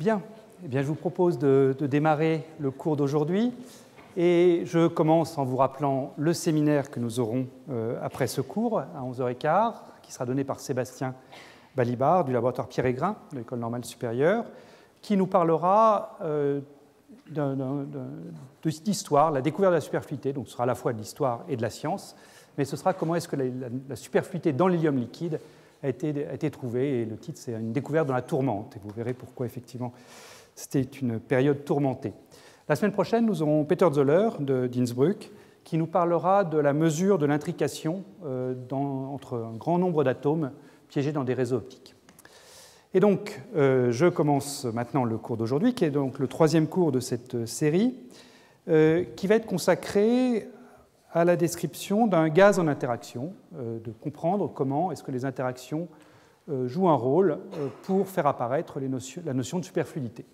Bien, eh bien, je vous propose de démarrer le cours d'aujourd'hui et je commence en vous rappelant le séminaire que nous aurons après ce cours à 11h15, qui sera donné par Sébastien Balibar du laboratoire Pierre-Hégrin de l'École normale supérieure, qui nous parlera d'histoire, la découverte de la superfluidité, donc ce sera à la fois de l'histoire et de la science, mais ce sera comment est-ce que la superfluidité dans l'hélium liquide a été trouvée, et le titre c'est une découverte dans la tourmente, et vous verrez pourquoi effectivement c'était une période tourmentée. La semaine prochaine, nous aurons Peter Zoller d'Innsbruck qui nous parlera de la mesure de l'intrication entre un grand nombre d'atomes piégés dans des réseaux optiques. Et donc, je commence maintenant le cours d'aujourd'hui, qui est donc le troisième cours de cette série, qui va être consacré à la description d'un gaz en interaction, de comprendre comment est-ce que les interactions jouent un rôle pour faire apparaître la notion de superfluidité.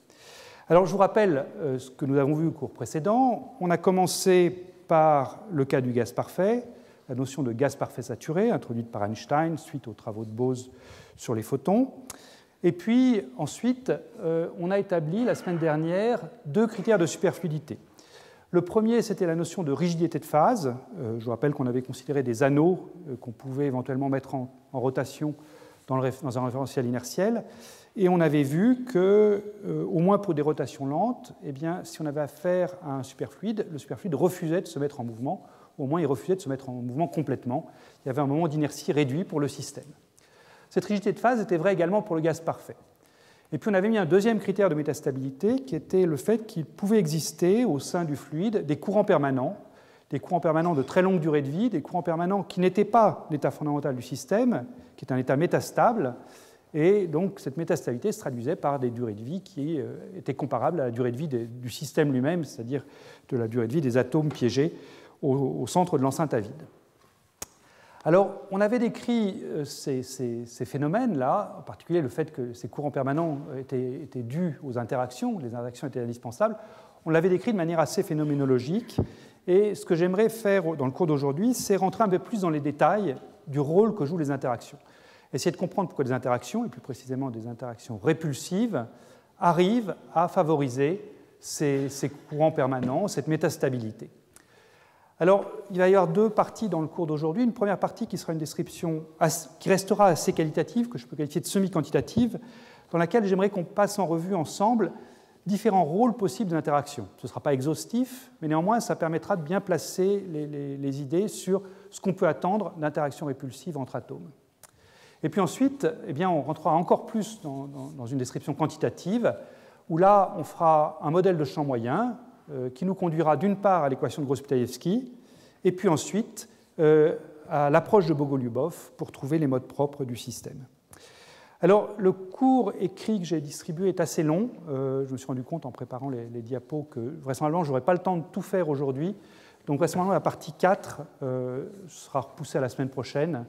Alors, je vous rappelle ce que nous avons vu au cours précédent. On a commencé par le cas du gaz parfait, la notion de gaz parfait saturé, introduite par Einstein suite aux travaux de Bose sur les photons. Et puis, ensuite, on a établi la semaine dernière deux critères de superfluidité. Le premier, c'était la notion de rigidité de phase. Je vous rappelle qu'on avait considéré des anneaux qu'on pouvait éventuellement mettre en rotation dans un référentiel inertiel. Et on avait vu que, au moins pour des rotations lentes, eh bien, si on avait affaire à un superfluide, le superfluide refusait de se mettre en mouvement, ou au moins il refusait de se mettre en mouvement complètement. Il y avait un moment d'inertie réduit pour le système. Cette rigidité de phase était vraie également pour le gaz parfait. Et puis on avait mis un deuxième critère de métastabilité qui était le fait qu'il pouvait exister au sein du fluide des courants permanents de très longue durée de vie, des courants permanents qui n'étaient pas l'état fondamental du système, qui est un état métastable, et donc cette métastabilité se traduisait par des durées de vie qui étaient comparables à la durée de vie du système lui-même, c'est-à-dire de la durée de vie des atomes piégés au centre de l'enceinte à vide. Alors, on avait décrit ces phénomènes-là, en particulier le fait que ces courants permanents étaient dus aux interactions, les interactions étaient indispensables, on l'avait décrit de manière assez phénoménologique, et ce que j'aimerais faire dans le cours d'aujourd'hui, c'est rentrer un peu plus dans les détails du rôle que jouent les interactions. Essayer de comprendre pourquoi les interactions, et plus précisément des interactions répulsives, arrivent à favoriser ces courants permanents, cette métastabilité. Alors, il va y avoir deux parties dans le cours d'aujourd'hui. Une première partie qui sera une description qui restera assez qualitative, que je peux qualifier de semi-quantitative, dans laquelle j'aimerais qu'on passe en revue ensemble différents rôles possibles d'interaction. Ce ne sera pas exhaustif, mais néanmoins, ça permettra de bien placer les idées sur ce qu'on peut attendre d'interactions répulsives entre atomes. Et puis ensuite, eh bien, on rentrera encore plus dans une description quantitative, où là, on fera un modèle de champ moyen, qui nous conduira d'une part à l'équation de Gross-Pitaïevski, et puis ensuite à l'approche de Bogoliubov pour trouver les modes propres du système. Alors, le cours écrit que j'ai distribué est assez long. Je me suis rendu compte en préparant les diapos que vraisemblablement je n'aurai pas le temps de tout faire aujourd'hui. Donc, vraisemblablement, la partie 4 sera repoussée à la semaine prochaine,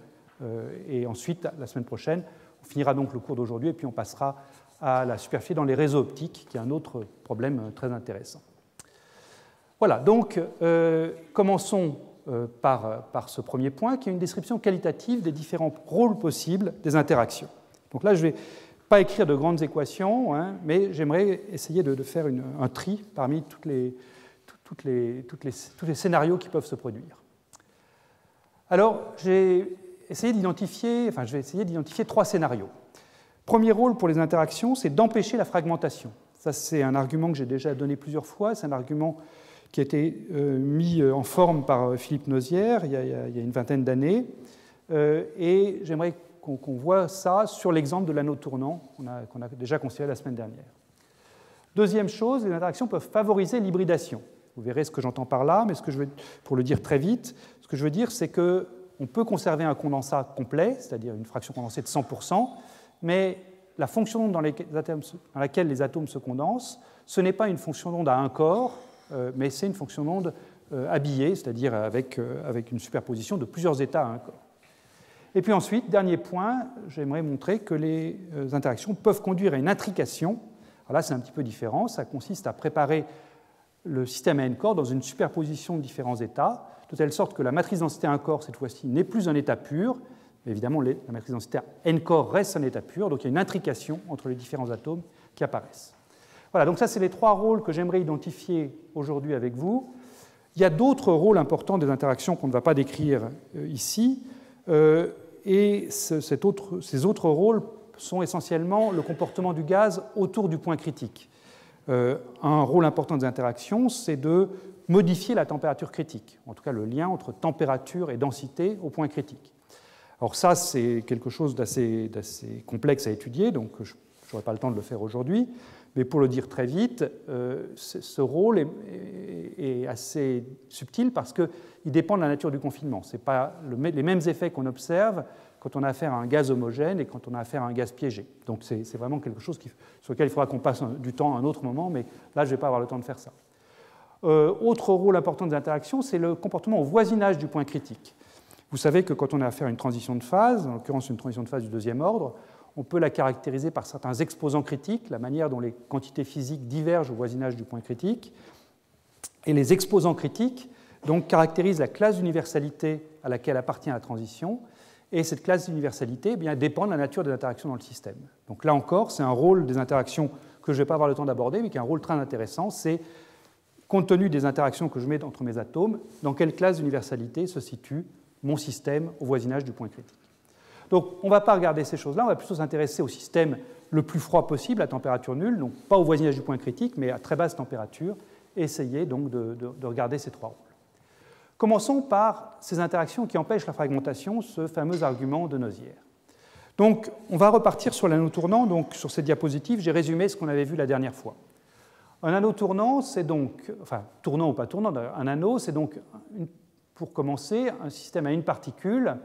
et ensuite, la semaine prochaine, on finira donc le cours d'aujourd'hui, et puis on passera à la superfluidité dans les réseaux optiques, qui est un autre problème très intéressant. Voilà, donc commençons par ce premier point, qui est une description qualitative des différents rôles possibles des interactions. Donc là, je ne vais pas écrire de grandes équations, mais j'aimerais essayer de faire un tri parmi tous les scénarios qui peuvent se produire. Alors, je vais essayer d'identifier trois scénarios. Premier rôle pour les interactions, c'est d'empêcher la fragmentation. Ça, c'est un argument que j'ai déjà donné plusieurs fois, c'est un argument qui a été mis en forme par Philippe Nozière il y a une vingtaine d'années. Et j'aimerais qu'on voit ça sur l'exemple de l'anneau tournant qu'on a déjà considéré la semaine dernière. Deuxième chose, les interactions peuvent favoriser l'hybridation. Vous verrez ce que j'entends par là, mais pour le dire très vite, ce que je veux dire, c'est qu'on peut conserver un condensat complet, c'est-à-dire une fraction condensée de 100%, mais la fonction dans laquelle les atomes se condensent, ce n'est pas une fonction d'onde à un corps, mais c'est une fonction d'onde habillée, c'est-à-dire avec une superposition de plusieurs états à un corps. Et puis ensuite, dernier point, j'aimerais montrer que les interactions peuvent conduire à une intrication. Alors là, c'est un petit peu différent, ça consiste à préparer le système à n corps dans une superposition de différents états, de telle sorte que la matrice densité à un corps, cette fois-ci, n'est plus un état pur, mais évidemment, la matrice densité à n corps reste un état pur, donc il y a une intrication entre les différents atomes qui apparaissent. Voilà, donc ça, c'est les trois rôles que j'aimerais identifier aujourd'hui avec vous. Il y a d'autres rôles importants des interactions qu'on ne va pas décrire ici, et ces autres rôles sont essentiellement le comportement du gaz autour du point critique. Un rôle important des interactions, c'est de modifier la température critique, en tout cas le lien entre température et densité au point critique. Alors ça, c'est quelque chose d'assez complexe à étudier, donc je n'aurai pas le temps de le faire aujourd'hui, mais pour le dire très vite, ce rôle est assez subtil parce qu'il dépend de la nature du confinement. Ce n'est pas les mêmes effets qu'on observe quand on a affaire à un gaz homogène et quand on a affaire à un gaz piégé. Donc c'est vraiment quelque chose sur lequel il faudra qu'on passe du temps à un autre moment, mais là, je ne vais pas avoir le temps de faire ça. Autre rôle important des interactions, c'est le comportement au voisinage du point critique. Vous savez que quand on a affaire à une transition de phase, en l'occurrence une transition de phase du deuxième ordre, on peut la caractériser par certains exposants critiques, la manière dont les quantités physiques divergent au voisinage du point critique. Et les exposants critiques donc, caractérisent la classe d'universalité à laquelle appartient la transition. Et cette classe d'universalité dépend de la nature des interactions dans le système. Donc là encore, c'est un rôle des interactions que je ne vais pas avoir le temps d'aborder, mais qui est un rôle très intéressant. C'est, compte tenu des interactions que je mets entre mes atomes, dans quelle classe d'universalité se situe mon système au voisinage du point critique. Donc on ne va pas regarder ces choses-là, on va plutôt s'intéresser au système le plus froid possible, à température nulle, donc pas au voisinage du point critique, mais à très basse température, et essayer donc de regarder ces trois rôles. Commençons par ces interactions qui empêchent la fragmentation, ce fameux argument de Nozière. Donc on va repartir sur l'anneau tournant, donc sur cette diapositive, j'ai résumé ce qu'on avait vu la dernière fois. Un anneau tournant, c'est donc, enfin tournant ou pas tournant, un anneau, c'est donc, pour commencer, un système à une particule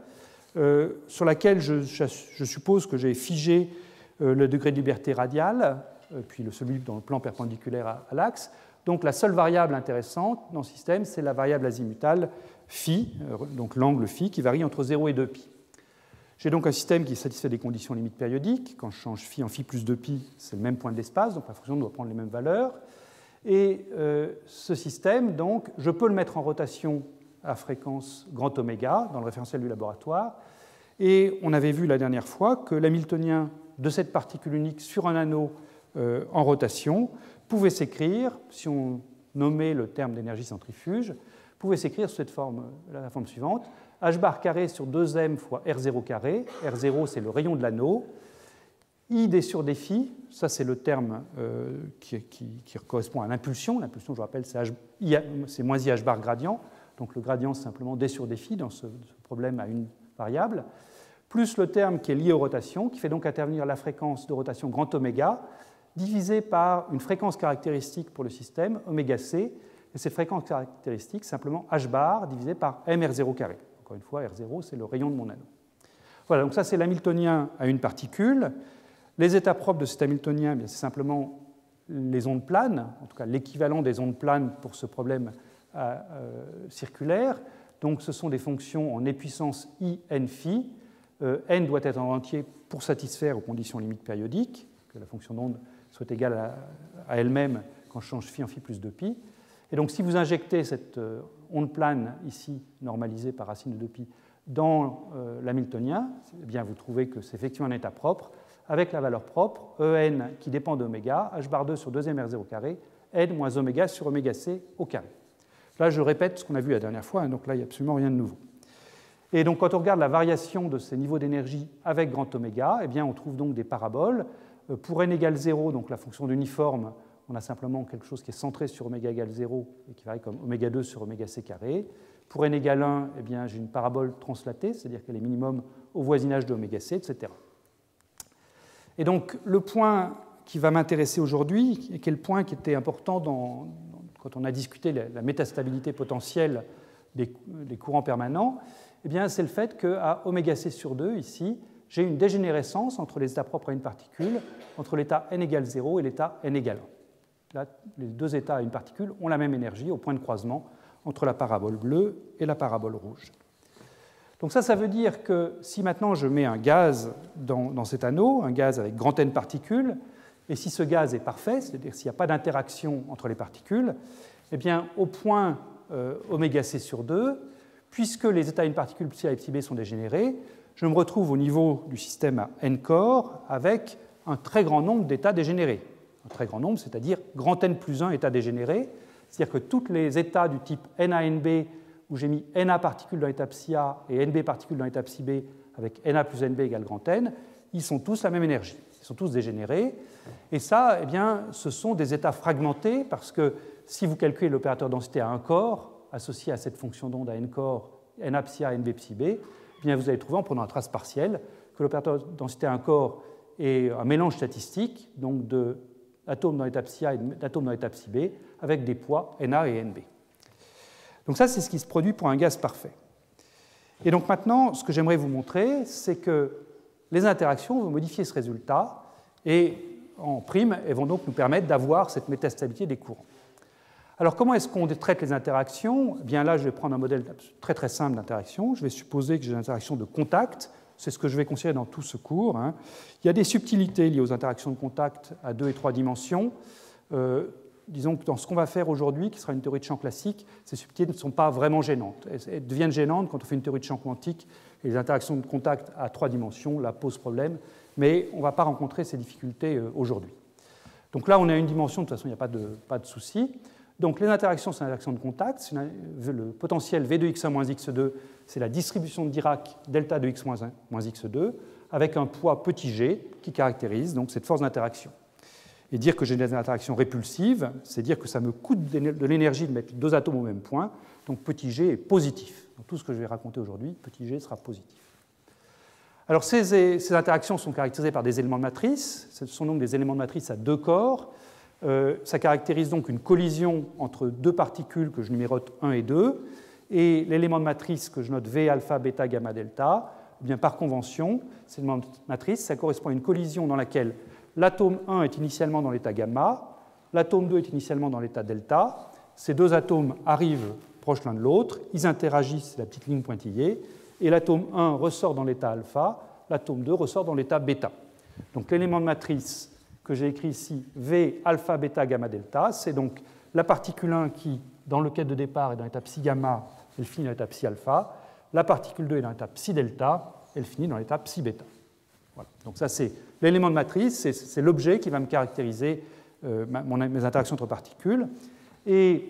sur laquelle je suppose que j'ai figé le degré de liberté radial, puis celui dans le plan perpendiculaire à l'axe. Donc la seule variable intéressante dans ce système, c'est la variable azimutale phi, donc l'angle phi, qui varie entre 0 et 2π. J'ai donc un système qui satisfait des conditions limites périodiques. Quand je change phi en phi plus 2π, c'est le même point de l'espace, donc la fonction doit prendre les mêmes valeurs. Et ce système, donc, je peux le mettre en rotation à fréquence grand oméga dans le référentiel du laboratoire. Et on avait vu la dernière fois que l'hamiltonien de cette particule unique sur un anneau en rotation pouvait s'écrire, si on nommait le terme d'énergie centrifuge, pouvait s'écrire sous la forme suivante: h bar carré sur 2m fois r0 carré. R0, c'est le rayon de l'anneau. I d sur dφ, ça c'est le terme qui correspond à l'impulsion. L'impulsion, je vous rappelle, c'est moins i h bar gradient. Donc le gradient, c'est simplement d sur dφ dans ce problème à une variable, plus le terme qui est lié aux rotations, qui fait donc intervenir la fréquence de rotation grand oméga, divisée par une fréquence caractéristique pour le système, oméga c, et cette fréquence caractéristique, simplement h bar divisé par mr0 carré. Encore une fois, r0, c'est le rayon de mon anneau. Voilà, donc ça c'est l'hamiltonien à une particule. Les états propres de cet hamiltonien, c'est simplement les ondes planes, en tout cas l'équivalent des ondes planes pour ce problème circulaire. Donc ce sont des fonctions en puissance i n phi. N doit être en entier pour satisfaire aux conditions limites périodiques, que la fonction d'onde soit égale à elle-même quand je change phi en phi plus 2π. Et donc si vous injectez cette onde plane ici, normalisée par racine de 2π, dans l'hamiltonien, eh bien vous trouvez que c'est effectivement un état propre, avec la valeur propre, En qui dépend d'oméga, h bar 2 sur 2m r0 carré, n moins oméga sur oméga c au carré. Là, je répète ce qu'on a vu la dernière fois, hein, donc là, il n'y a absolument rien de nouveau. Et donc, quand on regarde la variation de ces niveaux d'énergie avec grand oméga, eh bien, on trouve donc des paraboles. Pour n égale 0, donc la fonction d'uniforme, on a simplement quelque chose qui est centré sur oméga égale 0 et qui varie comme oméga 2 sur oméga c carré. Pour n égale 1, eh bien, j'ai une parabole translatée, c'est-à-dire qu'elle est minimum au voisinage de oméga c, etc. Et donc, le point qui va m'intéresser aujourd'hui, et qui est le point qui était important quand on a discuté la métastabilité potentielle des courants permanents, eh bien, c'est le fait qu'à oméga c sur 2, ici, j'ai une dégénérescence entre les états propres à une particule, entre l'état n égale 0 et l'état n égale 1. Là, les deux états à une particule ont la même énergie au point de croisement entre la parabole bleue et la parabole rouge. Donc ça veut dire que si maintenant je mets un gaz dans cet anneau, un gaz avec grand N particules, et si ce gaz est parfait, c'est-à-dire s'il n'y a pas d'interaction entre les particules, eh bien, au point oméga c sur 2, puisque les états à une particule psi A et psi B sont dégénérés, je me retrouve au niveau du système à n corps avec un très grand nombre d'états dégénérés. un très grand nombre, c'est-à-dire grand N plus 1 états dégénérés, c'est-à-dire que tous les états du type NA-NB, où j'ai mis NA particules dans l'état psi A et NB particules dans l'état psi B, avec NA plus NB égale grand N, ils sont tous la même énergie, ils sont tous dégénérés. Et ça, eh bien, ce sont des états fragmentés, parce que si vous calculez l'opérateur densité à un corps, associé à cette fonction d'onde à n corps, NA psi A, NB psi B, eh bien, vous allez trouver, en prenant la trace partielle, que l'opérateur densité à un corps est un mélange statistique, donc d'atomes dans l'état psi A et d'atomes dans l'état psi B, avec des poids NA et NB. Donc ça, c'est ce qui se produit pour un gaz parfait. Et donc maintenant, ce que j'aimerais vous montrer, c'est que les interactions vont modifier ce résultat, et en prime, elles vont donc nous permettre d'avoir cette métastabilité des courants. Alors comment est-ce qu'on traite les interactions? Eh bien là, je vais prendre un modèle très très simple d'interaction. Je vais supposer que j'ai des interactions de contact. C'est ce que je vais considérer dans tout ce cours. Il y a des subtilités liées aux interactions de contact à 2 et 3 dimensions. Disons que dans ce qu'on va faire aujourd'hui, qui sera une théorie de champ classique, ces subtilités ne sont pas vraiment gênantes. Elles deviennent gênantes quand on fait une théorie de champ quantique, et les interactions de contact à 3 dimensions là posent problème, mais on ne va pas rencontrer ces difficultés aujourd'hui. Donc là, on a une dimension, de toute façon, il n'y a pas de souci. Donc les interactions, c'est une interaction de contact. Le potentiel V2x1 moins x2, c'est la distribution de Dirac delta de x moins x2, avec un poids petit g qui caractérise donc cette force d'interaction. Et dire que j'ai des interactions répulsives, c'est dire que ça me coûte de l'énergie de mettre 2 atomes au même point, donc petit g est positif. Donc tout ce que je vais raconter aujourd'hui, petit g sera positif. Alors ces interactions sont caractérisées par des éléments de matrice. Ce sont donc des éléments de matrice à 2 corps. Ça caractérise donc une collision entre 2 particules que je numérote 1 et 2. Et l'élément de matrice que je note V, alpha, bêta, gamma, delta, eh bien, par convention, cet élément de matrice, ça correspond à une collision dans laquelle l'atome 1 est initialement dans l'état gamma, l'atome 2 est initialement dans l'état delta. Ces 2 atomes arrivent proches l'un de l'autre, ils interagissent, c'est la petite ligne pointillée, et l'atome 1 ressort dans l'état alpha, l'atome 2 ressort dans l'état bêta. Donc l'élément de matrice que j'ai écrit ici, V, alpha, bêta, gamma, delta, c'est donc la particule 1 qui, dans le cas de départ, est dans l'état psi gamma, elle finit dans l'état psi alpha, la particule 2 est dans l'état psi delta, elle finit dans l'état psi bêta. Voilà. Donc ça, c'est l'élément de matrice, c'est l'objet qui va me caractériser mes interactions entre particules. Et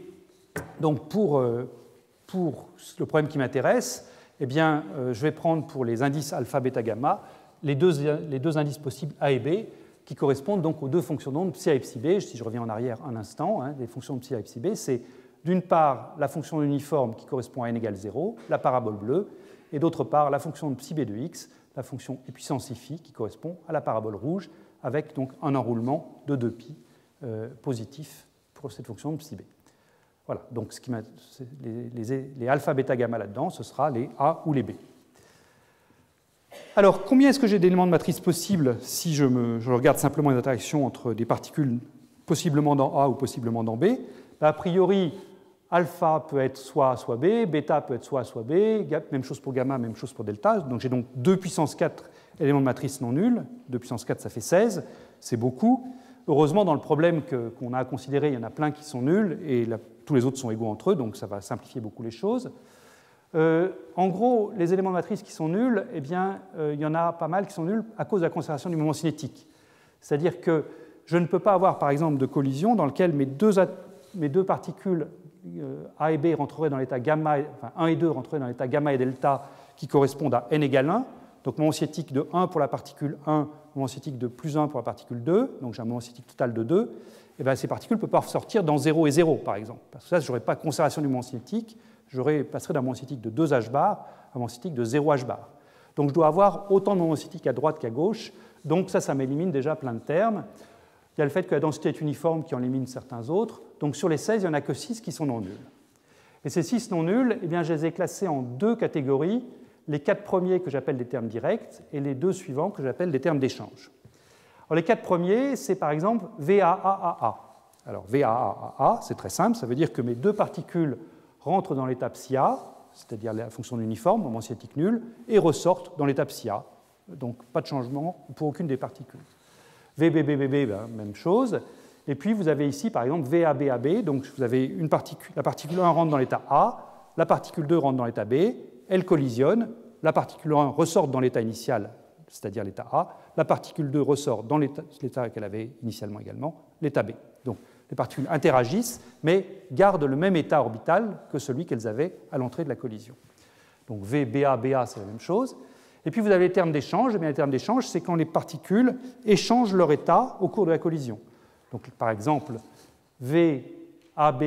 donc pour le problème qui m'intéresse, eh bien, je vais prendre pour les indices alpha, bêta, gamma les deux indices possibles A et B, qui correspondent donc aux 2 fonctions d'onde psi A et psi B. Si je reviens en arrière un instant, les fonctions de psi A et psi B, c'est d'une part la fonction uniforme qui correspond à n égale 0, la parabole bleue, et d'autre part la fonction de psi B de x, la fonction et puissance phi qui correspond à la parabole rouge, avec donc un enroulement de 2π positif pour cette fonction de psi B. Voilà, donc les alpha, bêta, gamma là-dedans, ce sera les A ou les B. Alors, combien est-ce que j'ai d'éléments de matrice possibles si je regarde simplement les interactions entre des particules possiblement dans A ou possiblement dans B? A priori, alpha peut être soit A, soit B, bêta peut être soit A, soit B, même chose pour gamma, même chose pour delta. Donc j'ai donc 2 puissance 4 éléments de matrice non nuls. 2 puissance 4, ça fait 16, c'est beaucoup. Heureusement, dans le problème qu'on a à considérer, il y en a plein qui sont nuls, et tous les autres sont égaux entre eux, donc ça va simplifier beaucoup les choses. En gros, les éléments de matrice qui sont nuls, eh bien, il y en a pas mal qui sont nuls à cause de la conservation du moment cinétique. C'est-à-dire que je ne peux pas avoir, par exemple, de collision dans laquelle mes deux particules A et B rentreraient dans l'état gamma, enfin 1 et 2 rentreraient dans l'état gamma et delta qui correspondent à n égale 1. Donc moment cinétique de 1 pour la particule 1, moment cinétique de plus 1 pour la particule 2, donc j'ai un moment cinétique total de 2. Et bien, ces particules ne peuvent pas sortir dans 0 et 0, par exemple. Parce que ça, je n'aurais pas conservation du moment cinétique, je passerais d'un moment cinétique de 2 h bar à un moment cinétique de 0 h bar. Donc je dois avoir autant de moments cinétiques à droite qu'à gauche, donc ça m'élimine déjà plein de termes. Il y a le fait que la densité est uniforme qui en élimine certains autres, donc sur les 16, il n'y en a que 6 qui sont non nuls. Et ces 6 non nuls, eh bien, je les ai classés en 2 catégories, les 4 premiers que j'appelle des termes directs et les 2 suivants que j'appelle des termes d'échange. Alors, les 4 premiers, c'est par exemple VAAAA. Alors VAAAA, c'est très simple, ça veut dire que mes 2 particules rentrent dans l'état psi A, c'est-à-dire la fonction uniforme, moment cinétique nul, et ressortent dans l'état psi A. Donc pas de changement pour aucune des particules. VBBBB, même chose. Et puis vous avez ici par exemple VABAB, donc vous avez la particule 1 rentre dans l'état A, la particule 2 rentre dans l'état B, elle collisionne, la particule 1 ressort dans l'état initial, c'est-à-dire l'état A, la particule 2 ressort dans l'état qu'elle avait initialement également, l'état B. Donc les particules interagissent, mais gardent le même état orbital que celui qu'elles avaient à l'entrée de la collision. Donc V, BA, BA, c'est la même chose. Et puis vous avez les termes d'échange. Eh bien, les termes d'échange, c'est quand les particules échangent leur état au cours de la collision. Donc par exemple, V, AB,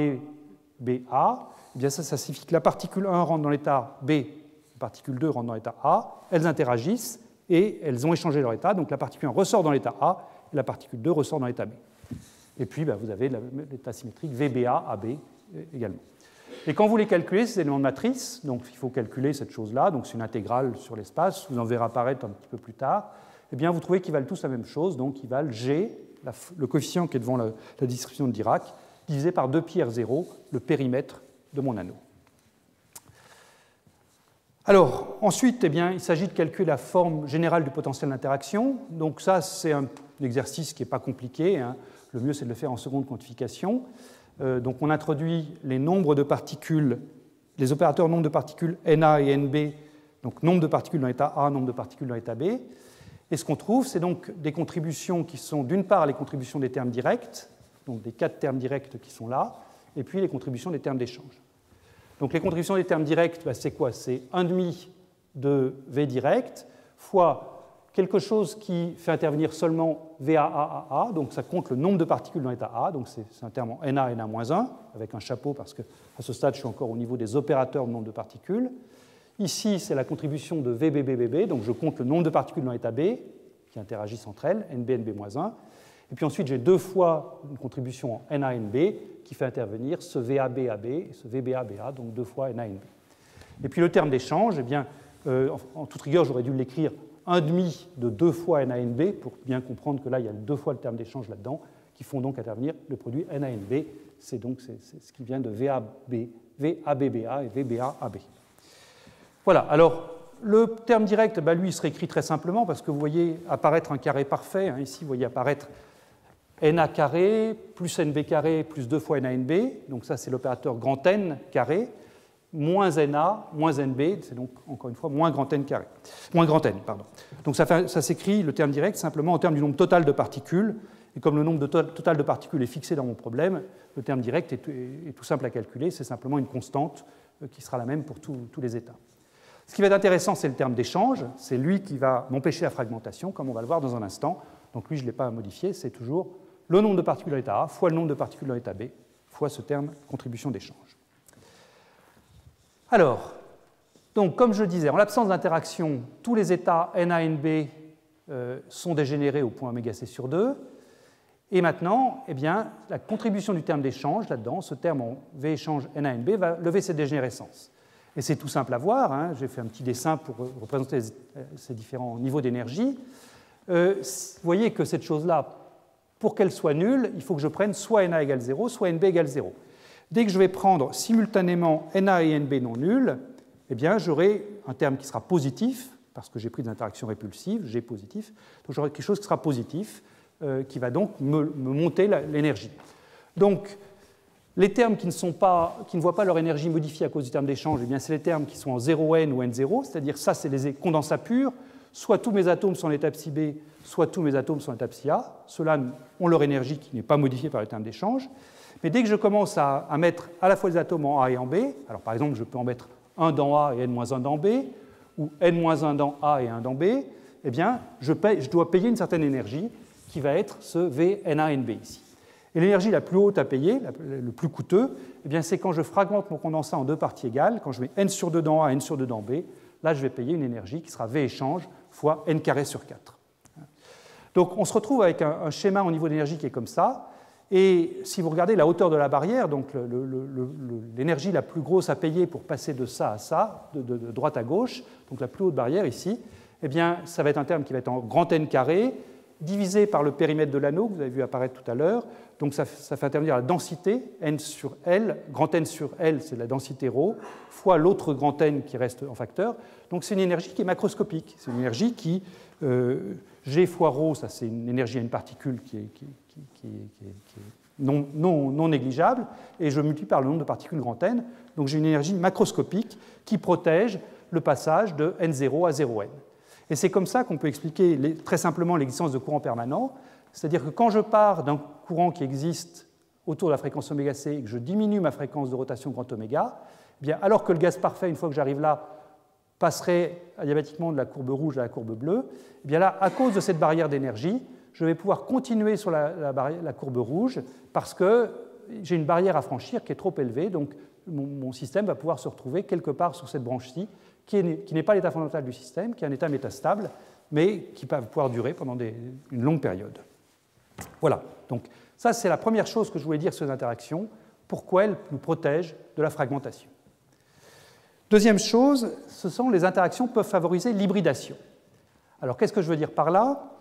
BA, eh bien ça signifie que la particule 1 rentre dans l'état B, la particule 2 rentre dans l'état A, elles interagissent et elles ont échangé leur état. Donc la particule 1 ressort dans l'état A et la particule 2 ressort dans l'état B. Et puis vous avez l'état symétrique VBA, AB également. Et quand vous les calculez, ces éléments de matrice, donc il faut calculer cette chose-là, donc c'est une intégrale sur l'espace, vous en verrez apparaître un petit peu plus tard, eh bien vous trouvez qu'ils valent tous la même chose, donc ils valent G, le coefficient qui est devant la description de Dirac, divisé par 2πr0, le périmètre de mon anneau. Alors, ensuite, eh bien, il s'agit de calculer la forme générale du potentiel d'interaction. Donc ça, c'est un exercice qui n'est pas compliqué, hein. Le mieux, c'est de le faire en seconde quantification. Donc on introduit les nombres de particules, les opérateurs nombre de particules Na et Nb, donc nombre de particules dans l'état A, nombre de particules dans l'état B. Et ce qu'on trouve, c'est donc des contributions qui sont d'une part les contributions des termes directs, donc des 4 termes directs qui sont là, et puis les contributions des termes d'échange. Donc les contributions des termes directs, c'est quoi? C'est 1,5 de V direct fois quelque chose qui fait intervenir seulement VAAA, donc ça compte le nombre de particules dans l'état A, donc c'est un terme en Na, Na-1, avec un chapeau parce qu'à ce stade, je suis encore au niveau des opérateurs de nombre de particules. Ici, c'est la contribution de VBBBB, donc je compte le nombre de particules dans l'état B qui interagissent entre elles, NB, NB-1. Et puis ensuite, j'ai 2 fois une contribution en Na, NB qui fait intervenir ce VAB-AB et ce VBA-BA, donc 2 fois Na, NB. Et puis le terme d'échange, eh bien, en toute rigueur, j'aurais dû l'écrire 1,5 de 2 fois NaNB pour bien comprendre que là, il y a 2 fois le terme d'échange là-dedans qui font donc intervenir le produit NaNB. C'est donc ce qui vient de VABBA et VBAAB. Voilà, alors le terme direct, lui, il serait écrit très simplement parce que vous voyez apparaître un carré parfait. Hein, ici, vous voyez apparaître Na carré plus NB carré plus 2 fois NaNB. Donc ça, c'est l'opérateur grand N carré. Moins Na, moins NB, c'est donc encore une fois moins grand N carré. Moins grand N, pardon. Donc ça s'écrit, le terme direct, simplement en termes du nombre total de particules. Et comme le nombre total de particules est fixé dans mon problème, le terme direct est tout simple à calculer. C'est simplement une constante qui sera la même pour tous les états. Ce qui va être intéressant, c'est le terme d'échange. C'est lui qui va m'empêcher la fragmentation, comme on va le voir dans un instant. Donc lui, je ne l'ai pas modifié. C'est toujours le nombre de particules dans l'état A fois le nombre de particules dans l'état B fois ce terme contribution d'échange. Alors, donc, comme je le disais, en l'absence d'interaction, tous les états Na et Nb sont dégénérés au point ωc sur 2. Et maintenant, eh bien, la contribution du terme d'échange là-dedans, ce terme en V échange Na et Nb, va lever cette dégénérescence. Et c'est tout simple à voir. Hein, j'ai fait un petit dessin pour représenter ces différents niveaux d'énergie. Vous voyez que cette chose-là, pour qu'elle soit nulle, il faut que je prenne soit Na égale 0, soit Nb égale 0. Dès que je vais prendre simultanément Na et Nb non nuls, eh bien, j'aurai un terme qui sera positif, parce que j'ai pris des interactions répulsives, G positif, donc j'aurai quelque chose qui sera positif, qui va donc me monter l'énergie. Donc, les termes qui ne voient pas leur énergie modifiée à cause du terme d'échange, eh bien, c'est les termes qui sont en 0N ou N0, c'est-à-dire ça, c'est les condensats purs, soit tous mes atomes sont en état psi B, soit tous mes atomes sont en état psi A. Ceux-là ont leur énergie qui n'est pas modifiée par le terme d'échange. Mais dès que je commence à mettre à la fois des atomes en A et en B, alors par exemple, je peux en mettre 1 dans A et N-1 dans B, ou N-1 dans A et 1 dans B, eh bien, je dois payer une certaine énergie qui va être ce VNaNB ici. Et l'énergie la plus haute à payer, le plus coûteux, eh bien, c'est quand je fragmente mon condensat en 2 parties égales, quand je mets N sur 2 dans A, N sur 2 dans B, là, je vais payer une énergie qui sera V échange fois N carré sur 4. Donc, on se retrouve avec un schéma au niveau d'énergie qui est comme ça. Et si vous regardez la hauteur de la barrière, donc l'énergie la plus grosse à payer pour passer de ça à ça, de droite à gauche, donc la plus haute barrière ici, eh bien, ça va être un terme qui va être en grand N carré, divisé par le périmètre de l'anneau, que vous avez vu apparaître tout à l'heure. Donc ça fait intervenir la densité, N sur L, grand N sur L, c'est la densité ρ, fois l'autre grand N qui reste en facteur. Donc c'est une énergie qui est macroscopique. C'est une énergie qui, G fois ρ, ça c'est une énergie à une particule qui est non négligeable, et je multiplie par le nombre de particules grand N. Donc j'ai une énergie macroscopique qui protège le passage de N0 à 0N. Et c'est comme ça qu'on peut expliquer très simplement l'existence de courants permanents, c'est-à-dire que quand je pars d'un courant qui existe autour de la fréquence oméga c et que je diminue ma fréquence de rotation grand oméga, eh bien, alors que le gaz parfait, une fois que j'arrive là, passerait adiabatiquement de la courbe rouge à la courbe bleue, eh bien là, à cause de cette barrière d'énergie, je vais pouvoir continuer sur la courbe rouge parce que j'ai une barrière à franchir qui est trop élevée, donc mon système va pouvoir se retrouver quelque part sur cette branche-ci, qui n'est pas l'état fondamental du système, qui est un état métastable, mais qui va pouvoir durer pendant une longue période. Voilà, donc ça c'est la première chose que je voulais dire sur les interactions, pourquoi elles nous protègent de la fragmentation. Deuxième chose, ce sont les interactions peuvent favoriser l'hybridation. Alors qu'est-ce que je veux dire par là?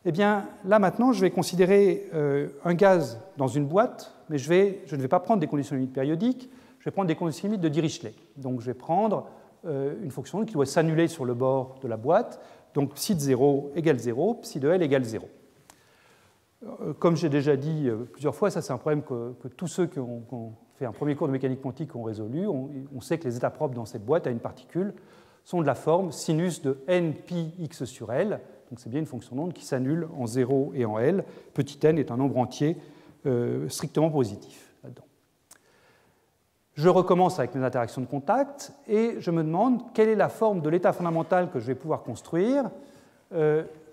Eh bien là maintenant je vais considérer un gaz dans une boîte, mais je ne vais pas prendre des conditions limites périodiques, je vais prendre des conditions limites de Dirichlet. Donc je vais prendre une fonction qui doit s'annuler sur le bord de la boîte, donc psi de 0 égale 0, psi de L égale 0. Comme j'ai déjà dit plusieurs fois, ça c'est un problème que tous ceux qui ont fait un premier cours de mécanique quantique ont résolu. On sait que les états propres dans cette boîte à une particule sont de la forme sinus de n pi x sur L, donc c'est bien une fonction d'onde qui s'annule en 0 et en L. Petit n est un nombre entier strictement positif là-dedans. Je recommence avec mes interactions de contact et je me demande quelle est la forme de l'état fondamental que je vais pouvoir construire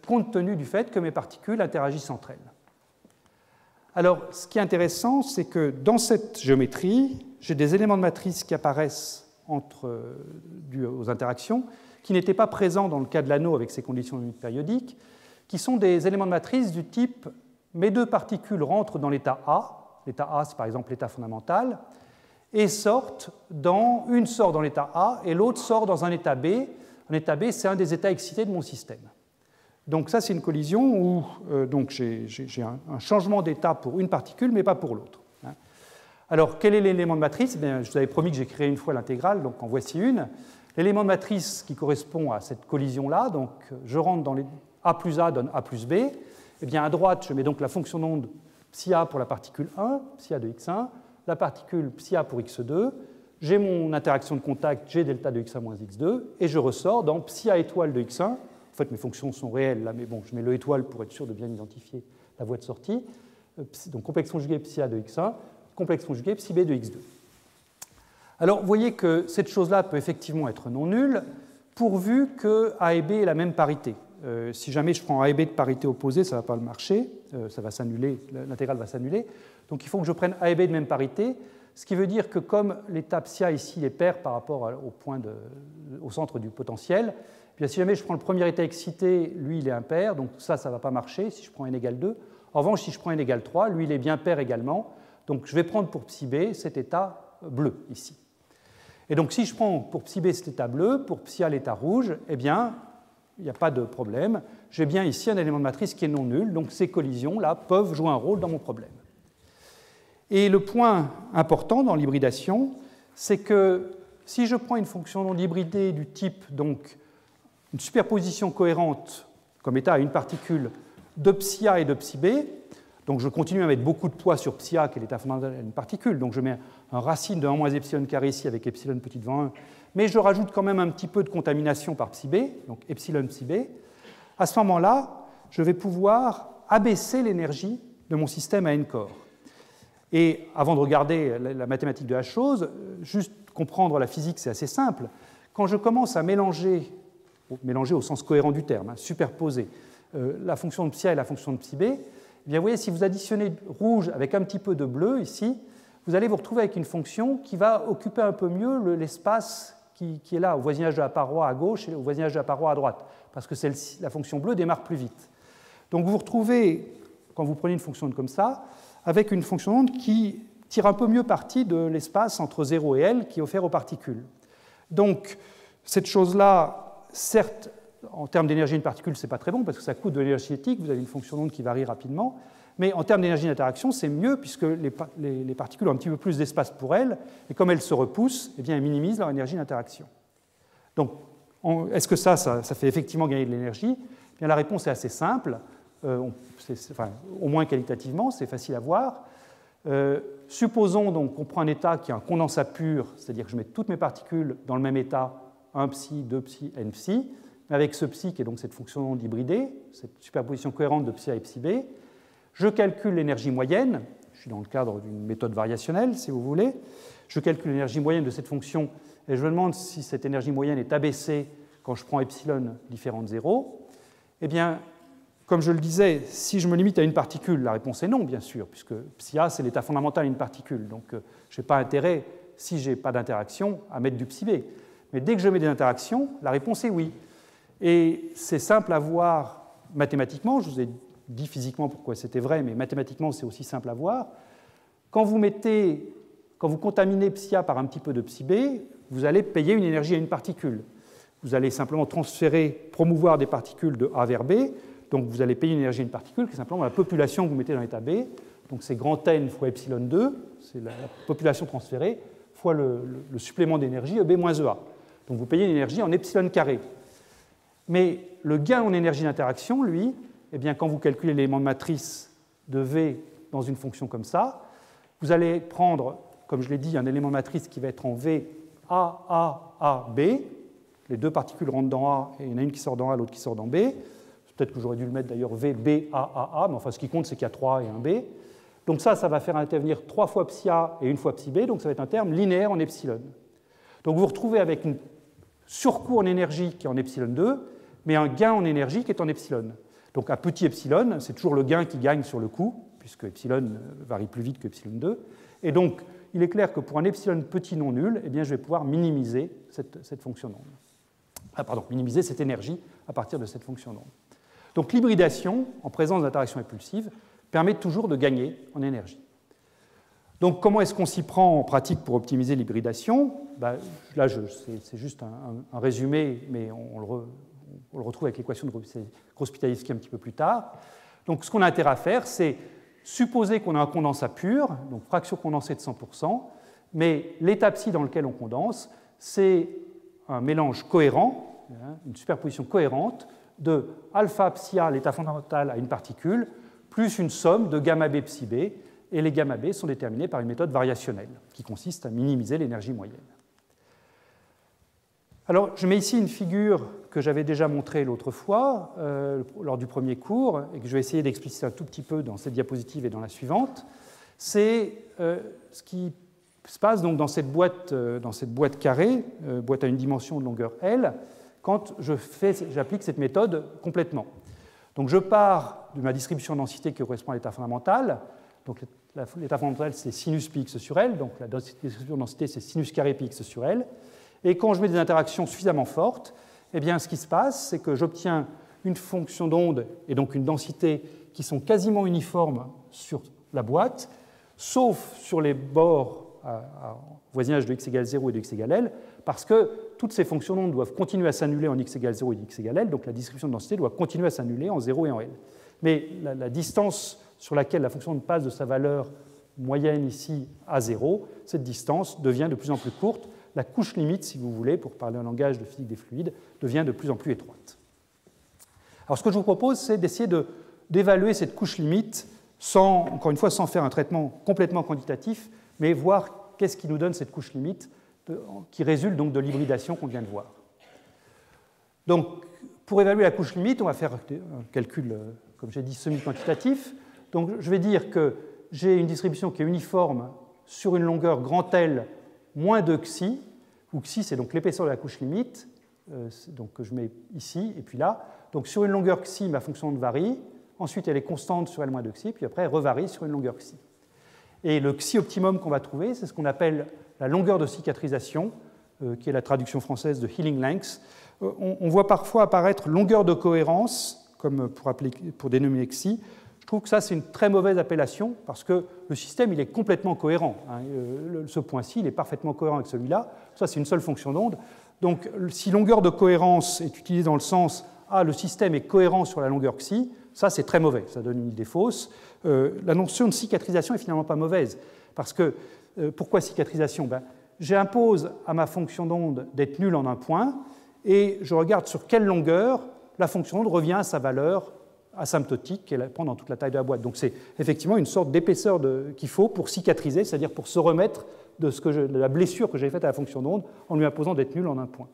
compte tenu du fait que mes particules interagissent entre elles. Alors, ce qui est intéressant, c'est que dans cette géométrie, j'ai des éléments de matrice qui apparaissent dus aux interactions, qui n'étaient pas présents dans le cas de l'anneau avec ses conditions limites périodiques, qui sont des éléments de matrice du type mes deux particules rentrent dans l'état A, l'état A c'est par exemple l'état fondamental, et une sort dans l'état A et l'autre sort dans un état B. Un état B, c'est un des états excités de mon système. Donc ça, c'est une collision où j'ai un changement d'état pour une particule, mais pas pour l'autre. Alors, quel est l'élément de matrice? Je vous avais promis que j'ai créé une fois l'intégrale, donc en voici une. L'élément de matrice qui correspond à cette collision-là, donc je rentre dans les A plus A donne A plus B. Eh bien, à droite, je mets donc la fonction d'onde psi A pour la particule 1, psi A de x1, la particule psi A pour x2, j'ai mon interaction de contact, G delta de x1 moins x2, et je ressors dans psi A étoile de x1. En fait, mes fonctions sont réelles là, mais bon, je mets le étoile pour être sûr de bien identifier la voie de sortie. Donc, complexe conjugué psi A de x1, complexe conjugué psi B de x2. Alors, vous voyez que cette chose-là peut effectivement être non nulle, pourvu que A et B aient la même parité. Si jamais je prends A et B de parité opposée, ça ne va pas marcher, ça va s'annuler, l'intégrale va s'annuler. Donc, il faut que je prenne A et B de même parité, ce qui veut dire que comme l'état psi A ici est pair par rapport au centre du potentiel, eh bien, si jamais je prends le premier état excité, lui, il est impair, donc ça ne va pas marcher si je prends n égale 2. En revanche, si je prends n égale 3, lui, il est bien pair également. Donc, je vais prendre pour psi B cet état bleu, ici. Et donc, si je prends pour psi B cet état bleu, pour psi A l'état rouge, eh bien, il n'y a pas de problème. J'ai bien ici un élément de matrice qui est non nul, donc ces collisions-là peuvent jouer un rôle dans mon problème. Et le point important dans l'hybridation, c'est que si je prends une fonction d'onde hybridée du type, donc, une superposition cohérente comme état à une particule de psi A et de psi B, donc je continue à mettre beaucoup de poids sur psi A, qui est l'état fondamental d'une particule, donc je mets un racine de 1 moins epsilon carré ici avec epsilon petit devant 1, mais je rajoute quand même un petit peu de contamination par psi B, donc epsilon psi B. À ce moment-là, je vais pouvoir abaisser l'énergie de mon système à n corps. Et avant de regarder la mathématique de la chose, juste comprendre la physique, c'est assez simple. Quand je commence à mélanger au sens cohérent du terme, superposer la fonction de psi A et la fonction de psi B, eh bien, vous voyez, si vous additionnez rouge avec un petit peu de bleu ici, vous allez vous retrouver avec une fonction qui va occuper un peu mieux l'espace qui est là, au voisinage de la paroi à gauche et au voisinage de la paroi à droite, parce que la fonction bleue démarre plus vite. Donc vous vous retrouvez, quand vous prenez une fonction comme ça, avec une fonction d'onde qui tire un peu mieux parti de l'espace entre 0 et L qui est offert aux particules. Donc cette chose-là, certes, en termes d'énergie d'une particule, ce n'est pas très bon parce que ça coûte de l'énergie cinétique, vous avez une fonction d'onde qui varie rapidement, mais en termes d'énergie d'interaction, c'est mieux puisque les particules ont un petit peu plus d'espace pour elles, et comme elles se repoussent, eh bien, elles minimisent leur énergie d'interaction. Donc, est-ce que ça fait effectivement gagner de l'énergie? Eh bien, la réponse est assez simple, au moins qualitativement, c'est facile à voir. Supposons donc qu'on prend un état qui est un condensat pur, c'est-à-dire que je mets toutes mes particules dans le même état, 1 psi, 2 psi, n psi, avec ce psi qui est donc cette fonction d'onde hybridée, cette superposition cohérente de psi A et psi B. Je calcule l'énergie moyenne, je suis dans le cadre d'une méthode variationnelle, si vous voulez. Je calcule l'énergie moyenne de cette fonction et je me demande si cette énergie moyenne est abaissée quand je prends epsilon différent de 0. Eh bien, comme je le disais, si je me limite à une particule, la réponse est non, bien sûr, puisque psi A, c'est l'état fondamental d'une particule. Donc, je n'ai pas intérêt, si je n'ai pas d'interaction, à mettre du psi B. Mais dès que je mets des interactions, la réponse est oui. Et c'est simple à voir mathématiquement. Je vous ai dit physiquement pourquoi c'était vrai, mais mathématiquement, c'est aussi simple à voir. Quand vous contaminez psi A par un petit peu de psi B, vous allez payer une énergie à une particule. Vous allez simplement promouvoir des particules de A vers B. Donc vous allez payer une énergie à une particule qui est simplement la population que vous mettez dans l'état B. Donc c'est grand N fois epsilon 2, c'est la population transférée, fois le supplément d'énergie EB moins EA. Donc vous payez une énergie en epsilon carré. Mais le gain en énergie d'interaction, lui, eh bien, quand vous calculez l'élément de matrice de V dans une fonction comme ça, vous allez prendre, comme je l'ai dit, un élément de matrice qui va être en V A, B. Les deux particules rentrent dans A, et il y en a une qui sort dans A, l'autre qui sort dans B. Peut-être que j'aurais dû le mettre d'ailleurs V, B, A, mais enfin ce qui compte, c'est qu'il y a 3 A et un B. Donc ça va faire intervenir 3 fois psi A et 1 fois psi B, donc ça va être un terme linéaire en epsilon. Donc vous vous retrouvez avec une surcoût en énergie qui est en epsilon 2, mais un gain en énergie qui est en epsilon. Donc à petit epsilon, c'est toujours le gain qui gagne sur le coût, puisque epsilon varie plus vite que epsilon 2. Et donc, il est clair que pour un epsilon petit non nul, eh bien, je vais pouvoir minimiser cette fonction d'onde. Minimiser cette énergie à partir de cette fonction d'onde. Donc l'hybridation, en présence d'interactions impulsives, permet toujours de gagner en énergie. Donc comment est-ce qu'on s'y prend en pratique pour optimiser l'hybridation? Là, c'est juste un résumé, mais on le retrouve avec l'équation de Gross-Pitalevsky un petit peu plus tard. Donc ce qu'on a intérêt à faire, c'est supposer qu'on a un condensat pur, donc fraction condensée de 100%, mais l'état psi dans lequel on condense, c'est un mélange cohérent, une superposition cohérente de alpha psi A, l'état fondamental à une particule, plus une somme de gamma B psi B, et les gamma B sont déterminés par une méthode variationnelle qui consiste à minimiser l'énergie moyenne. Alors, je mets ici une figure que j'avais déjà montrée l'autre fois, lors du premier cours, et que je vais essayer d'expliciter un tout petit peu dans cette diapositive et dans la suivante. C'est ce qui se passe donc dans cette boîte carrée, boîte à une dimension de longueur L, quand j'applique cette méthode complètement. Donc je pars de ma distribution de densité qui correspond à l'état fondamental. Donc l'état fondamental, c'est sinus px sur L, donc la distribution de densité, c'est sinus carré px sur L. Et quand je mets des interactions suffisamment fortes, eh bien, ce qui se passe, c'est que j'obtiens une fonction d'onde et donc une densité qui sont quasiment uniformes sur la boîte, sauf sur les bords à voisinage de x égale 0 et de x égale L, parce que toutes ces fonctions d'onde doivent continuer à s'annuler en x égale 0 et x égale L, donc la distribution de densité doit continuer à s'annuler en 0 et en L. Mais la distance sur laquelle la fonction d'onde passe de sa valeur moyenne ici à 0, cette distance devient de plus en plus courte. La couche limite, si vous voulez, pour parler un langage de physique des fluides, devient de plus en plus étroite. Alors ce que je vous propose, c'est d'essayer d'évaluer cette couche limite, encore une fois, sans faire un traitement complètement quantitatif, mais voir qu'est-ce qui nous donne cette couche limite qui résulte donc de l'hybridation qu'on vient de voir. Donc, pour évaluer la couche limite, on va faire un calcul, comme j'ai dit, semi-quantitatif. Donc, je vais dire que j'ai une distribution qui est uniforme sur une longueur grand L moins de xi, où xi, c'est donc l'épaisseur de la couche limite, donc que je mets ici et puis là. Donc, sur une longueur xi, ma fonction d'onde varie. Ensuite, elle est constante sur L moins de xi, puis après, elle revarie sur une longueur xi. Et le xi optimum qu'on va trouver, c'est ce qu'on appelle la longueur de cicatrisation, qui est la traduction française de healing length. On voit parfois apparaître longueur de cohérence, comme pour dénominer xi. Je trouve que ça, c'est une très mauvaise appellation, parce que le système, il est complètement cohérent. Ce point-ci, il est parfaitement cohérent avec celui-là. Ça, c'est une seule fonction d'onde. Donc, si longueur de cohérence est utilisée dans le sens « Ah, le système est cohérent sur la longueur xi », ça, c'est très mauvais, ça donne une idée fausse. La notion de cicatrisation est finalement pas mauvaise, parce que, pourquoi cicatrisation? J'impose à ma fonction d'onde d'être nulle en un point, et je regarde sur quelle longueur la fonction d'onde revient à sa valeur asymptotique qu'elle prend dans toute la taille de la boîte. Donc c'est effectivement une sorte d'épaisseur qu'il faut pour cicatriser, c'est-à-dire pour se remettre de la blessure que j'ai faite à la fonction d'onde en lui imposant d'être nulle en un point.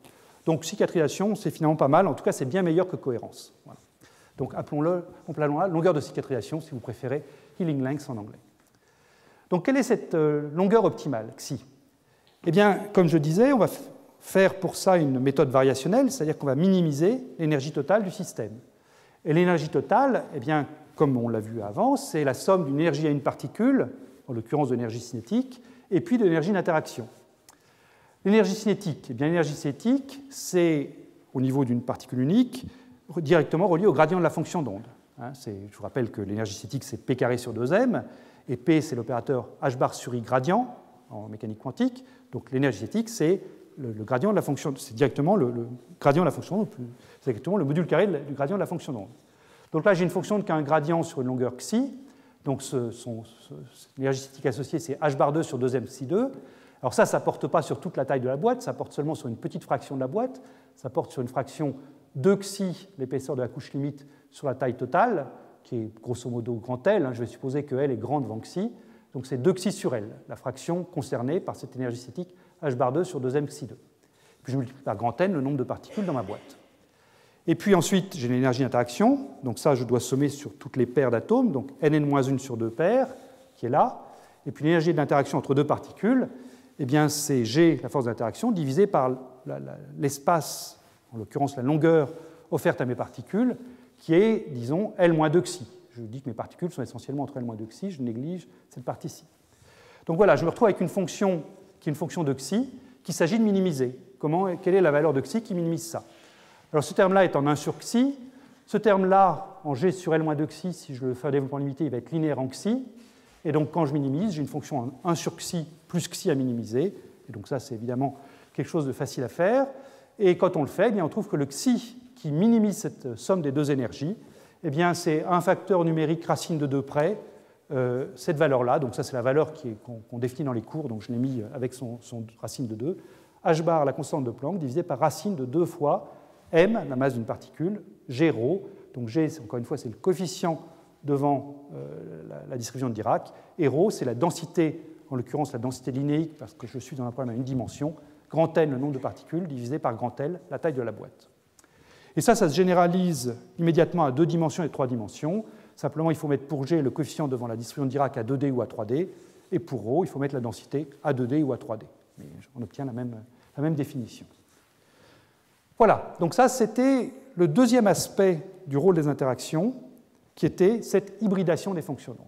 Donc cicatrisation, c'est finalement pas mal, en tout cas c'est bien meilleur que cohérence. Voilà. Donc appelons-la longueur de cicatrisation, si vous préférez, healing length en anglais. Donc quelle est cette longueur optimale, xi? Eh bien, comme je disais, on va faire pour ça une méthode variationnelle, c'est-à-dire qu'on va minimiser l'énergie totale du système. Et l'énergie totale, eh bien, comme on l'a vu avant, c'est la somme d'une énergie à une particule, en l'occurrence de l'énergie cinétique, et puis de l'énergie d'interaction. L'énergie cinétique, eh bien, l'énergie cinétique, c'est, au niveau d'une particule unique, directement relié au gradient de la fonction d'onde. Je vous rappelle que l'énergie cinétique, c'est P carré sur 2m, et P, c'est l'opérateur H bar sur I gradient en mécanique quantique. Donc l'énergie cinétique, c'est le gradient de la fonction, c'est directement le gradient de la fonction d'onde, c'est exactement le module carré du gradient de la fonction d'onde. Donc là, j'ai une fonction qui a un gradient sur une longueur xi. Donc l'énergie cinétique associée, c'est H bar 2 sur 2m xi2. Alors ça ne porte pas sur toute la taille de la boîte, ça porte seulement sur une petite fraction de la boîte, ça porte sur une fraction 2 xi, l'épaisseur de la couche limite, sur la taille totale, qui est grosso modo grand L. Je vais supposer que L est grande devant xi. Donc c'est 2 xi sur L, la fraction concernée par cette énergie cinétique H bar 2 sur 2m xi2. Puis je multiplie par grand N le nombre de particules dans ma boîte. Et puis ensuite, j'ai l'énergie d'interaction. Donc ça, je dois sommer sur toutes les paires d'atomes. Donc Nn-1 sur 2 paires, qui est là. Et puis l'énergie d'interaction entre deux particules, eh bien, c'est G, la force d'interaction, divisée par l'espace, en l'occurrence la longueur offerte à mes particules, qui est, disons, L-2 xi. Je dis que mes particules sont essentiellement entre L-2 xi, je néglige cette partie-ci. Donc voilà, je me retrouve avec une fonction qui est une fonction de xi qu'il s'agit de minimiser. Quelle est la valeur de xi qui minimise ça? Alors ce terme-là est en 1 sur xi. Ce terme-là, en G sur L-2 xi, si je le fais à développement limité, il va être linéaire en xi. Et donc quand je minimise, j'ai une fonction en 1 sur xi plus xi à minimiser. Et donc ça, c'est évidemment quelque chose de facile à faire. Et quand on le fait, eh bien, on trouve que le xi qui minimise cette somme des deux énergies, eh bien, c'est un facteur numérique racine de 2 près, cette valeur-là. Donc ça, c'est la valeur qu'on définit dans les cours, donc je l'ai mis avec son racine de 2. H bar, la constante de Planck, divisé par racine de 2 fois m, la masse d'une particule, g rho. Donc g, encore une fois, c'est le coefficient devant la distribution de Dirac, et rho, c'est la densité, en l'occurrence la densité linéique, parce que je suis dans un problème à une dimension, grand N, le nombre de particules, divisé par grand L, la taille de la boîte. Et ça se généralise immédiatement à 2 dimensions et 3 dimensions. Simplement, il faut mettre pour G le coefficient devant la distribution de Dirac à 2D ou à 3D, et pour ρ, il faut mettre la densité à 2D ou à 3D. Mais on obtient la même définition. Voilà, donc ça, c'était le deuxième aspect du rôle des interactions, qui était cette hybridation des fonctions d'onde.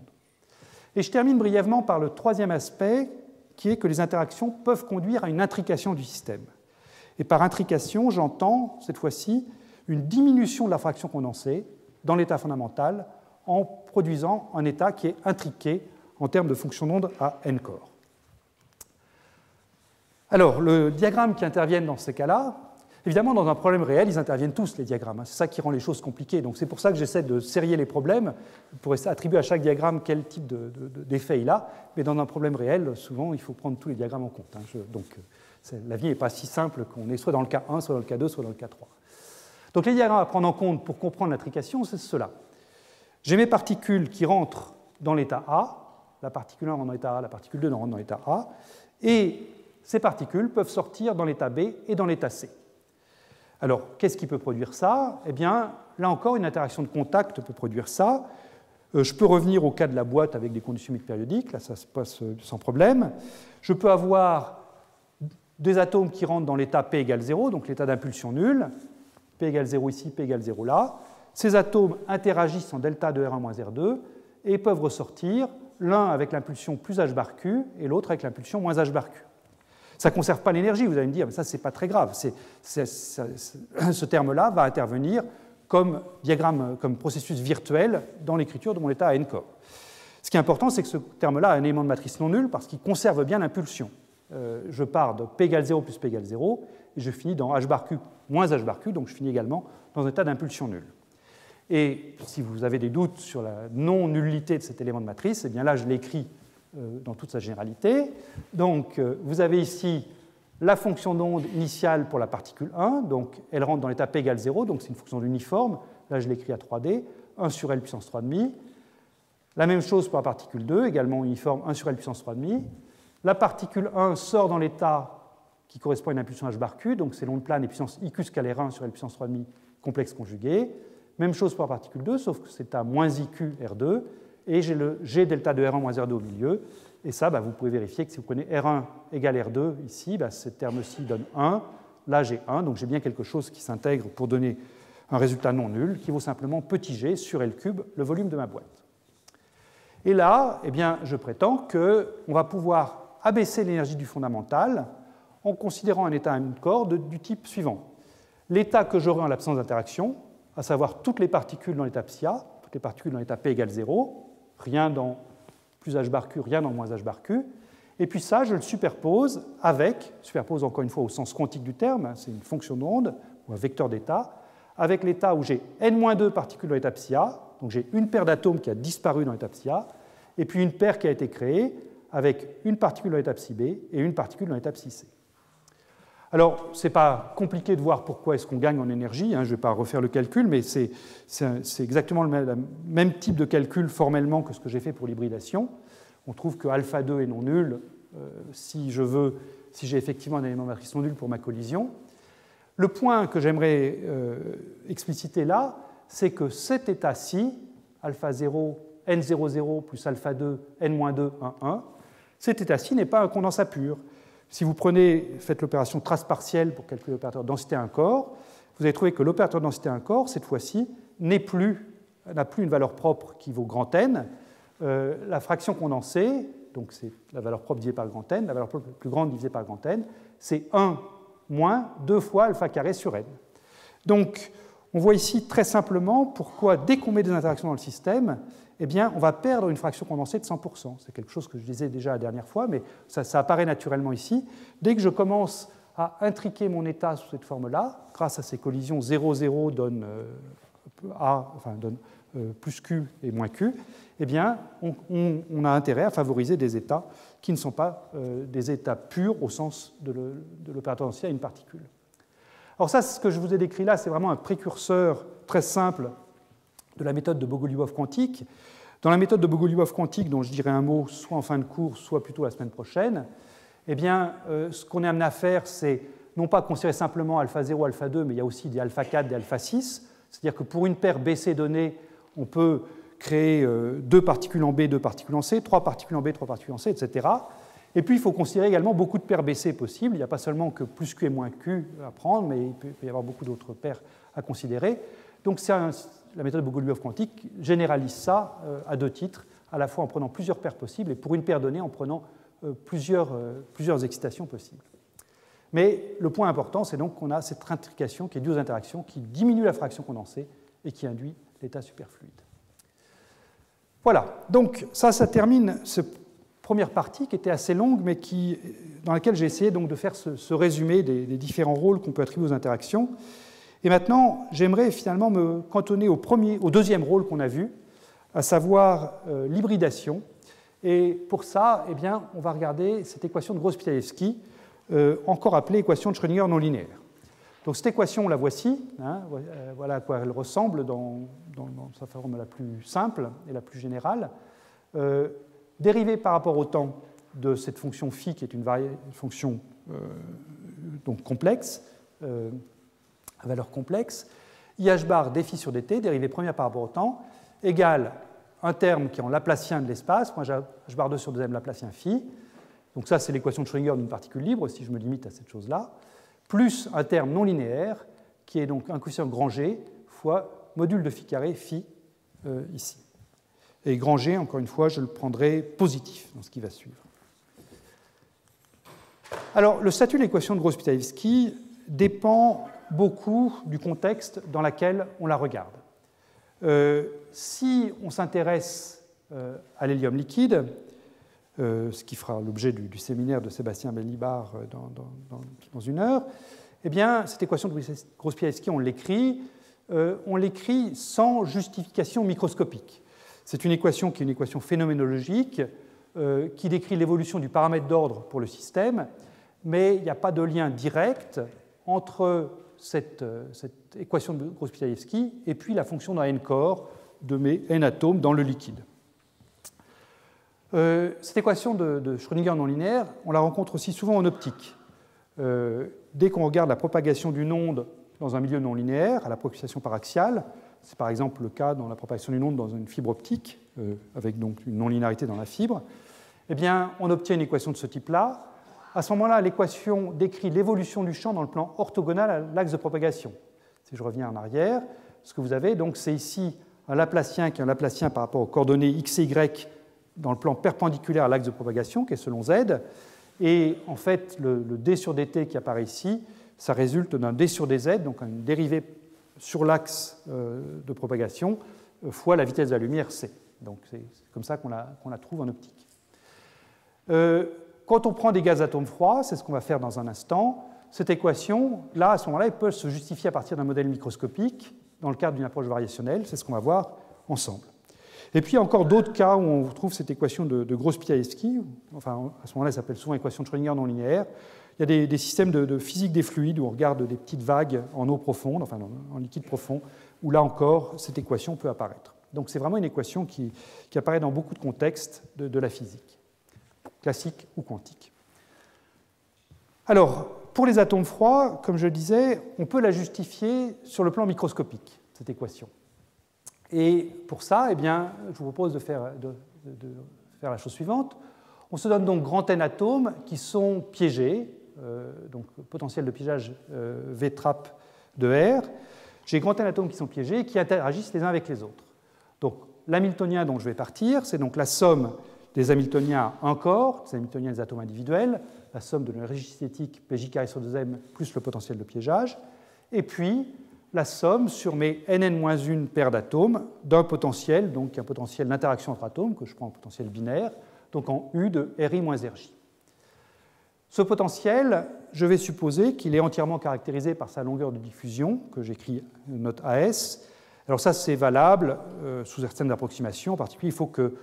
Et je termine brièvement par le troisième aspect, qui est que les interactions peuvent conduire à une intrication du système. Et par intrication, j'entends, cette fois-ci, une diminution de la fraction condensée dans l'état fondamental en produisant un état qui est intriqué en termes de fonction d'onde à n corps. Alors, le diagramme qui interviennent dans ces cas-là, évidemment, dans un problème réel, ils interviennent tous, les diagrammes. C'est ça qui rend les choses compliquées. Donc, c'est pour ça que j'essaie de sérier les problèmes, pour attribuer à chaque diagramme quel type d'effet il a. Mais dans un problème réel, souvent, il faut prendre tous les diagrammes en compte. Donc, la vie n'est pas si simple qu'on est soit dans le cas 1, soit dans le cas 2, soit dans le cas 3. Donc, les diagrammes à prendre en compte pour comprendre l'intrication, c'est cela. J'ai mes particules qui rentrent dans l'état A, la particule 1 rentre dans l'état A, la particule 2 rentre dans l'état A, et ces particules peuvent sortir dans l'état B et dans l'état C. Alors, qu'est-ce qui peut produire ça? Eh bien, là encore, une interaction de contact peut produire ça. Je peux revenir au cas de la boîte avec des conditions chimiques périodiques, là ça se passe sans problème. Je peux avoir des atomes qui rentrent dans l'état P égale 0, donc l'état d'impulsion nulle, P égale 0 ici, P égale 0 là. Ces atomes interagissent en delta de R1 moins R2 et peuvent ressortir, l'un avec l'impulsion plus H bar Q et l'autre avec l'impulsion moins H bar Q. Ça ne conserve pas l'énergie, vous allez me dire, mais ça, ce n'est pas très grave. Ce terme-là va intervenir comme diagramme, comme processus virtuel dans l'écriture de mon état à n corps. Ce qui est important, c'est que ce terme-là a un élément de matrice non nul parce qu'il conserve bien l'impulsion. Je pars de P égale 0 plus P égale 0 et je finis dans H bar Q moins H bar Q, donc je finis également dans un état d'impulsion nulle. Et si vous avez des doutes sur la non-nullité de cet élément de matrice, eh bien là, je l'écris dans toute sa généralité. Donc, vous avez ici la fonction d'onde initiale pour la particule 1, donc elle rentre dans l'état P égale 0, donc c'est une fonction uniforme. Là, je l'écris à 3D, 1 sur L puissance 3,5. La même chose pour la particule 2, également uniforme, 1 sur L puissance 3,5. La particule 1 sort dans l'état qui correspond à une impulsion H bar Q, donc c'est l'onde plane et puissance IQ scalaire 1 sur L puissance 3,5 complexe conjugué. Même chose pour la particule 2, sauf que c'est à moins IQ R2, et j'ai le G delta de R1 moins R2 au milieu. Et ça, vous pouvez vérifier que si vous prenez R1 égale R2 ici, ce terme-ci donne 1. Là, j'ai 1, donc j'ai bien quelque chose qui s'intègre pour donner un résultat non nul, qui vaut simplement petit g sur L cube, le volume de ma boîte. Et là, eh bien, je prétends qu'on va pouvoir abaisser l'énergie du fondamental en considérant un état à une corps du type suivant. L'état que j'aurai en l'absence d'interaction, à savoir toutes les particules dans l'état psi A, toutes les particules dans l'état P égale 0, rien dans plus H bar Q, rien dans moins H bar Q, et puis ça, je le superpose encore une fois au sens quantique du terme, c'est une fonction d'onde, ou un vecteur d'état, avec l'état où j'ai n-2 particules dans l'état psi A, donc j'ai une paire d'atomes qui a disparu dans l'état psi A, et puis une paire qui a été créée avec une particule dans l'état psi B et une particule dans l'état psi C. Alors, ce n'est pas compliqué de voir pourquoi est-ce qu'on gagne en énergie, je ne vais pas refaire le calcul, mais c'est exactement le même type de calcul formellement que ce que j'ai fait pour l'hybridation. On trouve que alpha 2 est non nul si j'ai effectivement un élément matrice non nul pour ma collision. Le point que j'aimerais expliciter là, c'est que cet état-ci, alpha 0, n00 plus alpha 2, n-2, 1, 1, cet état-ci n'est pas un condensat pur. Si vous faites l'opération trace partielle pour calculer l'opérateur densité à un corps, vous allez trouver que l'opérateur densité à un corps, cette fois-ci, n'a plus une valeur propre qui vaut grand N. La fraction condensée, donc c'est la valeur propre divisée par grand N, la valeur propre plus grande divisée par grand N, c'est 1 moins 2 fois alpha carré sur N. Donc, on voit ici très simplement pourquoi, dès qu'on met des interactions dans le système, eh bien, on va perdre une fraction condensée de 100%. C'est quelque chose que je disais déjà la dernière fois, mais ça apparaît naturellement ici. Dès que je commence à intriquer mon état sous cette forme-là, grâce à ces collisions 0,0 donne plus Q et moins Q, eh bien, on a intérêt à favoriser des états qui ne sont pas des états purs au sens de l'opérateur densité à une particule. Alors ça, ce que je vous ai décrit là, c'est vraiment un précurseur très simple de la méthode de Bogoliubov quantique. Dans la méthode de Bogoliubov quantique, dont je dirai un mot soit en fin de cours, soit plutôt la semaine prochaine, eh bien, ce qu'on est amené à faire, c'est non pas considérer simplement alpha 0, alpha 2, mais il y a aussi des alpha 4, des alpha 6. C'est-à-dire que pour une paire BC donnée, on peut créer 2 particules en B, 2 particules en C, 3 particules en B, 3 particules en C, etc. Et puis, il faut considérer également beaucoup de paires BC possibles. Il n'y a pas seulement que plus Q et moins Q à prendre, mais il peut y avoir beaucoup d'autres paires à considérer. Donc, la méthode de Bogoliubov quantique généralise ça à 2 titres, à la fois en prenant plusieurs paires possibles et pour une paire donnée en prenant plusieurs excitations possibles. Mais le point important, c'est donc qu'on a cette intrication qui est due aux interactions, qui diminue la fraction condensée et qui induit l'état superfluide. Voilà, donc ça termine cette première partie qui était assez longue, mais dans laquelle j'ai essayé donc de faire ce résumé des différents rôles qu'on peut attribuer aux interactions. Et maintenant, j'aimerais finalement me cantonner au deuxième rôle qu'on a vu, à savoir l'hybridation. Et pour ça, eh bien, on va regarder cette équation de Gross-Pitaevsky, encore appelée équation de Schrödinger non linéaire. Donc cette équation, la voici, voilà à quoi elle ressemble dans sa forme la plus simple et la plus générale. Dérivée par rapport au temps de cette fonction phi, qui est une fonction donc complexe, à valeur complexe, IH bar dφ sur dt, dérivée première par rapport au temps, égale un terme qui est en laplacien de l'espace, moins H bar 2 sur 2m laplacien phi. Donc ça, c'est l'équation de Schrödinger d'une particule libre, si je me limite à cette chose-là, plus un terme non linéaire, qui est donc un coefficient grand G fois module de phi carré phi ici. Et grand G, encore une fois, je le prendrai positif dans ce qui va suivre. Alors, le statut de l'équation de Gross-Pitaevsky dépend beaucoup du contexte dans lequel on la regarde. Si on s'intéresse à l'hélium liquide, ce qui fera l'objet du séminaire de Sébastien Bellibard dans une heure, eh bien, cette équation de Gross-Pitaevsky, on l'écrit sans justification microscopique. C'est une équation qui est une équation phénoménologique qui décrit l'évolution du paramètre d'ordre pour le système, mais il n'y a pas de lien direct entre cette équation de Gross-Pitaevsky et puis la fonction d'un n-corps de mes n atomes dans le liquide. Cette équation de Schrödinger non linéaire, on la rencontre aussi souvent en optique. Dès qu'on regarde la propagation d'une onde dans un milieu non linéaire, à la propagation paraxiale, C'est par exemple le cas dans la propagation d'une onde dans une fibre optique, avec donc une non-linéarité dans la fibre. Eh bien, on obtient une équation de ce type-là. À ce moment-là, l'équation décrit l'évolution du champ dans le plan orthogonal à l'axe de propagation. Si je reviens en arrière, ce que vous avez, donc, c'est ici un Laplacien qui est un Laplacien par rapport aux coordonnées x et y dans le plan perpendiculaire à l'axe de propagation, qui est selon z. Et en fait, le d sur dt qui apparaît ici, ça résulte d'un d sur dz, donc une dérivée sur l'axe de propagation, fois la vitesse de la lumière c. Donc c'est comme ça qu'on la trouve en optique. Quand on prend des gaz atomes froids, c'est ce qu'on va faire dans un instant, cette équation, là, à ce moment-là, elle peut se justifier à partir d'un modèle microscopique dans le cadre d'une approche variationnelle, c'est ce qu'on va voir ensemble. Et puis, il y a encore d'autres cas où on trouve cette équation de Gross-Piaevski, enfin, à ce moment-là, elle s'appelle souvent équation de Schrödinger non linéaire. Il y a des systèmes de physique des fluides où on regarde des petites vagues en eau profonde, enfin en liquide profond, où là encore, cette équation peut apparaître. Donc c'est vraiment une équation qui apparaît dans beaucoup de contextes de la physique, classique ou quantique. Alors, pour les atomes froids, comme je le disais, on peut la justifier sur le plan microscopique, cette équation. Et pour ça, eh bien, je vous propose de faire la chose suivante. On se donne donc grand N atomes qui sont piégés, donc potentiel de piégeage V trap de R. J'ai grand N atomes qui sont piégés et qui interagissent les uns avec les autres. Donc l'hamiltonien dont je vais partir, c'est donc la somme des hamiltoniens à un corps, des hamiltoniens des atomes individuels, la somme de l'énergie cinétique PJ carré sur 2m plus le potentiel de piégeage, et puis la somme sur mes nn-1 paires d'atomes d'un potentiel, donc un potentiel d'interaction entre atomes, que je prends en potentiel binaire, donc en U de RI-RJ. Ce potentiel, je vais supposer qu'il est entièrement caractérisé par sa longueur de diffusion, que j'écris note AS. Alors ça, c'est valable sous certaines approximations. En particulier, il faut que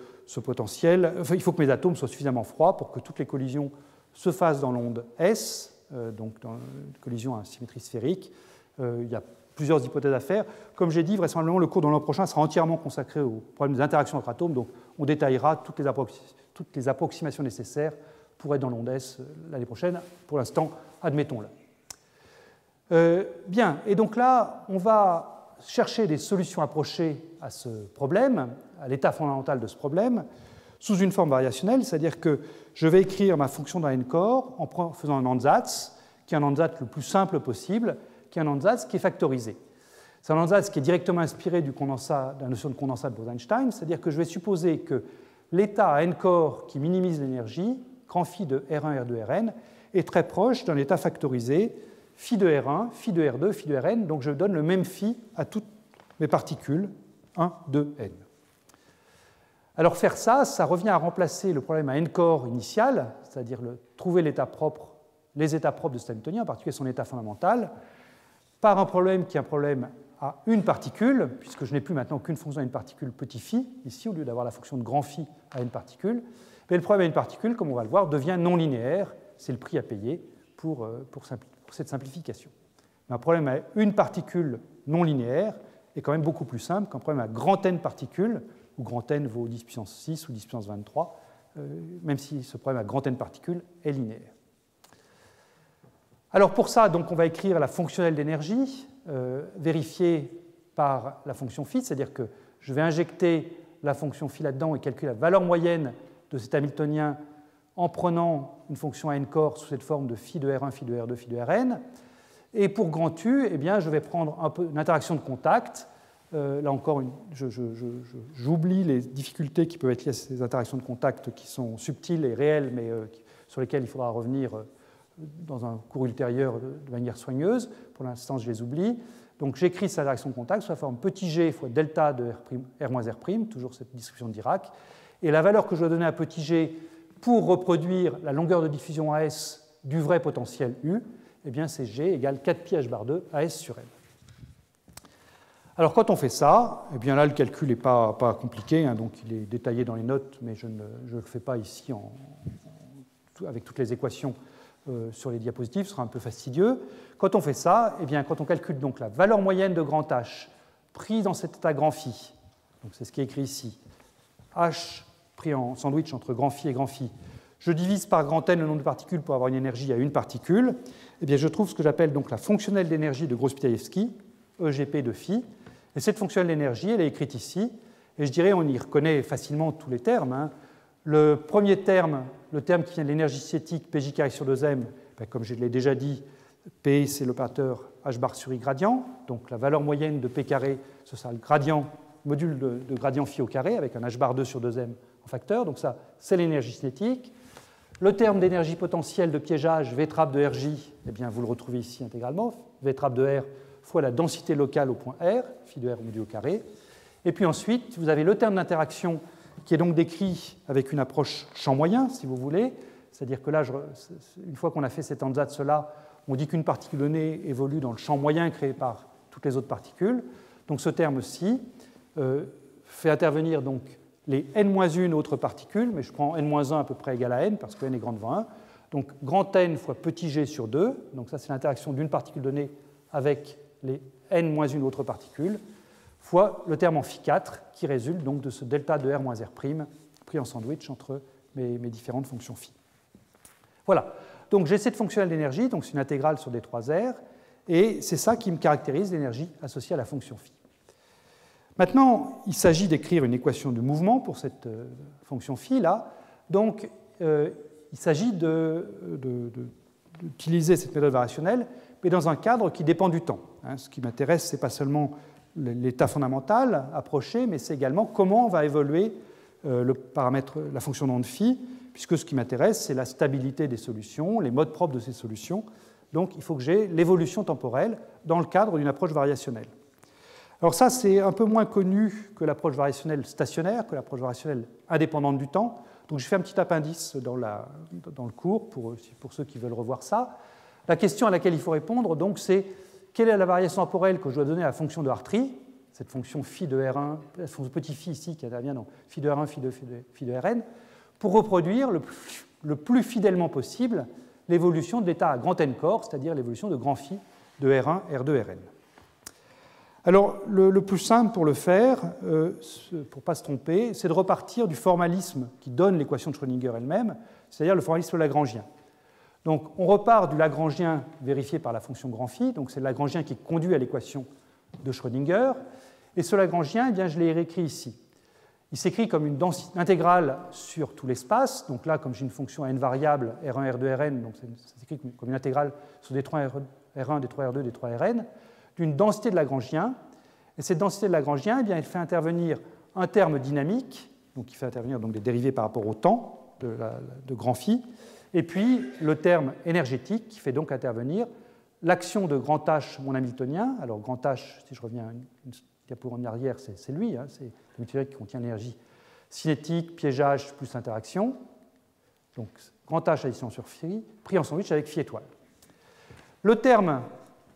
mes atomes soient suffisamment froids pour que toutes les collisions se fassent dans l'onde S, donc dans une collision à symétrie sphérique. Il y a plusieurs hypothèses à faire. Comme j'ai dit, vraisemblablement, le cours de l'an prochain sera entièrement consacré au problème des interactions entre atomes, donc on détaillera toutes les approximations nécessaires pour être dans l'onde S l'année prochaine. Pour l'instant, admettons-le. Bien, et donc là, on va chercher des solutions approchées à ce problème, à l'état fondamental de ce problème, sous une forme variationnelle, c'est-à-dire que je vais écrire ma fonction d'un n-corps en faisant un ansatz, qui est un ansatz le plus simple possible, qui est un ansatz qui est factorisé. C'est un ansatz qui est directement inspiré de la notion de condensat de Bose-Einstein, c'est-à-dire que je vais supposer que l'état à n-corps qui minimise l'énergie, grand phi de R1, R2, Rn, est très proche d'un état factorisé, phi de R1, phi de R2, phi de Rn, donc je donne le même phi à toutes mes particules, 1, 2, n. Alors faire ça, ça revient à remplacer le problème à n-corps initial, c'est-à-dire trouver les états propres de cet hamiltonien, en particulier son état fondamental, par un problème qui est un problème à une particule, puisque je n'ai plus maintenant qu'une fonction à une particule petit phi, ici, au lieu d'avoir la fonction de grand phi à une particule. Mais le problème à une particule, comme on va le voir, devient non linéaire. C'est le prix à payer pour cette simplification. Mais un problème à une particule non linéaire est quand même beaucoup plus simple qu'un problème à grand N particules, où grand N vaut 10 puissance 6 ou 10 puissance 23, même si ce problème à grand N particules est linéaire. Alors pour ça, donc, on va écrire la fonctionnelle d'énergie, vérifiée par la fonction phi, c'est-à-dire que je vais injecter la fonction phi là-dedans et calculer la valeur moyenne de cet hamiltonien en prenant une fonction à n-corps sous cette forme de phi de R1, phi de R2, phi de Rn. Et pour grand U, eh bien, je vais prendre une interaction de contact. Là encore, j'oublie les difficultés qui peuvent être liées à ces interactions de contact qui sont subtiles et réelles, mais sur lesquelles il faudra revenir dans un cours ultérieur de manière soigneuse. Pour l'instant, je les oublie. Donc j'écris cette interaction de contact sous la forme petit g fois delta de R-R', toujours cette distribution de Dirac. Et la valeur que je dois donner à petit g pour reproduire la longueur de diffusion AS du vrai potentiel U, eh bien c'est g égale 4πh bar 2 AS sur M. Alors quand on fait ça, eh bien là le calcul n'est pas compliqué, hein, donc il est détaillé dans les notes, mais je ne le fais pas ici avec toutes les équations sur les diapositives, ce sera un peu fastidieux. Quand on fait ça, eh bien, quand on calcule donc la valeur moyenne de grand H prise dans cet état grand phi, donc c'est ce qui est écrit ici, H pris en sandwich entre grand phi et grand phi, je divise par grand N le nombre de particules pour avoir une énergie à une particule, eh bien, je trouve ce que j'appelle donc la fonctionnelle d'énergie de Gross-Piaevski, EGP de phi, Et cette fonction de l'énergie, elle est écrite ici, et je dirais on y reconnaît facilement tous les termes. Hein. Le premier terme, le terme qui vient de l'énergie cinétique, PJ carré sur 2m, ben, comme je l'ai déjà dit, P c'est l'opérateur h bar sur i gradient, donc la valeur moyenne de P carré, ce sera le gradient, module de gradient phi au carré, avec un h bar 2 sur 2m en facteur, donc ça c'est l'énergie cinétique. Le terme d'énergie potentielle de piégeage, V trappe de Rj, eh bien, vous le retrouvez ici intégralement, V trappe de R fois la densité locale au point R, phi de R module au carré. Et puis ensuite, vous avez le terme d'interaction qui est donc décrit avec une approche champ moyen, si vous voulez. C'est-à-dire que là, une fois qu'on a fait cet ansatz-là, on dit qu'une particule donnée évolue dans le champ moyen créé par toutes les autres particules. Donc ce terme-ci fait intervenir donc les n-1 autres particules, mais je prends n-1 à peu près égal à n, parce que n est grand devant 1. Donc grand n fois petit g sur 2, donc ça c'est l'interaction d'une particule donnée avec les n-1 autres particules, fois le terme en phi4, qui résulte donc de ce delta de r moins r', pris en sandwich entre mes différentes fonctions phi. Voilà, donc j'ai cette fonctionnelle d'énergie, donc c'est une intégrale sur des 3R, et c'est ça qui me caractérise l'énergie associée à la fonction phi. Maintenant, il s'agit d'écrire une équation de mouvement pour cette fonction phi là. Donc, il s'agit d'utiliser cette méthode variationnelle, mais dans un cadre qui dépend du temps. Ce qui m'intéresse, ce n'est pas seulement l'état fondamental approché, mais c'est également comment va évoluer le paramètre, la fonction d'onde phi, puisque ce qui m'intéresse, c'est la stabilité des solutions, les modes propres de ces solutions. Donc, il faut que j'ai l'évolution temporelle dans le cadre d'une approche variationnelle. Alors ça, c'est un peu moins connu que l'approche variationnelle stationnaire, que l'approche variationnelle indépendante du temps. Donc j'ai fait un petit appendice dans le cours pour ceux qui veulent revoir ça. La question à laquelle il faut répondre, donc, c'est quelle est la variation temporelle que je dois donner à la fonction de Hartree, cette fonction phi de R1, cette fonction petit phi ici qui intervient dans phi de R1, phi de Rn, pour reproduire le plus fidèlement possible l'évolution de l'état à grand n corps, c'est-à-dire l'évolution de grand phi de R1, R2, Rn. Alors, le plus simple pour le faire, pour ne pas se tromper, c'est de repartir du formalisme qui donne l'équation de Schrödinger elle-même, c'est-à-dire le formalisme lagrangien. Donc, on repart du lagrangien vérifié par la fonction grand phi, donc c'est le lagrangien qui conduit à l'équation de Schrödinger, et ce lagrangien, eh bien, je l'ai réécrit ici. Il s'écrit comme une intégrale sur tout l'espace, donc là, comme j'ai une fonction à n variables, R1, R2, Rn, donc c'est écrit comme une intégrale sur des 3 R1, des 3 R2, des 3 Rn, d'une densité de Lagrangien. Et cette densité de Lagrangien, eh bien, elle fait intervenir un terme dynamique, donc qui fait intervenir donc, des dérivées par rapport au temps de grand phi, et puis le terme énergétique qui fait donc intervenir l'action de grand H, mon hamiltonien. Alors grand H, si je reviens une diapo en arrière, c'est lui, hein, c'est l'hamiltonien qui contient l'énergie cinétique, piégeage plus interaction. Donc grand H addition sur phi, pris en sandwich avec phi étoile. Le terme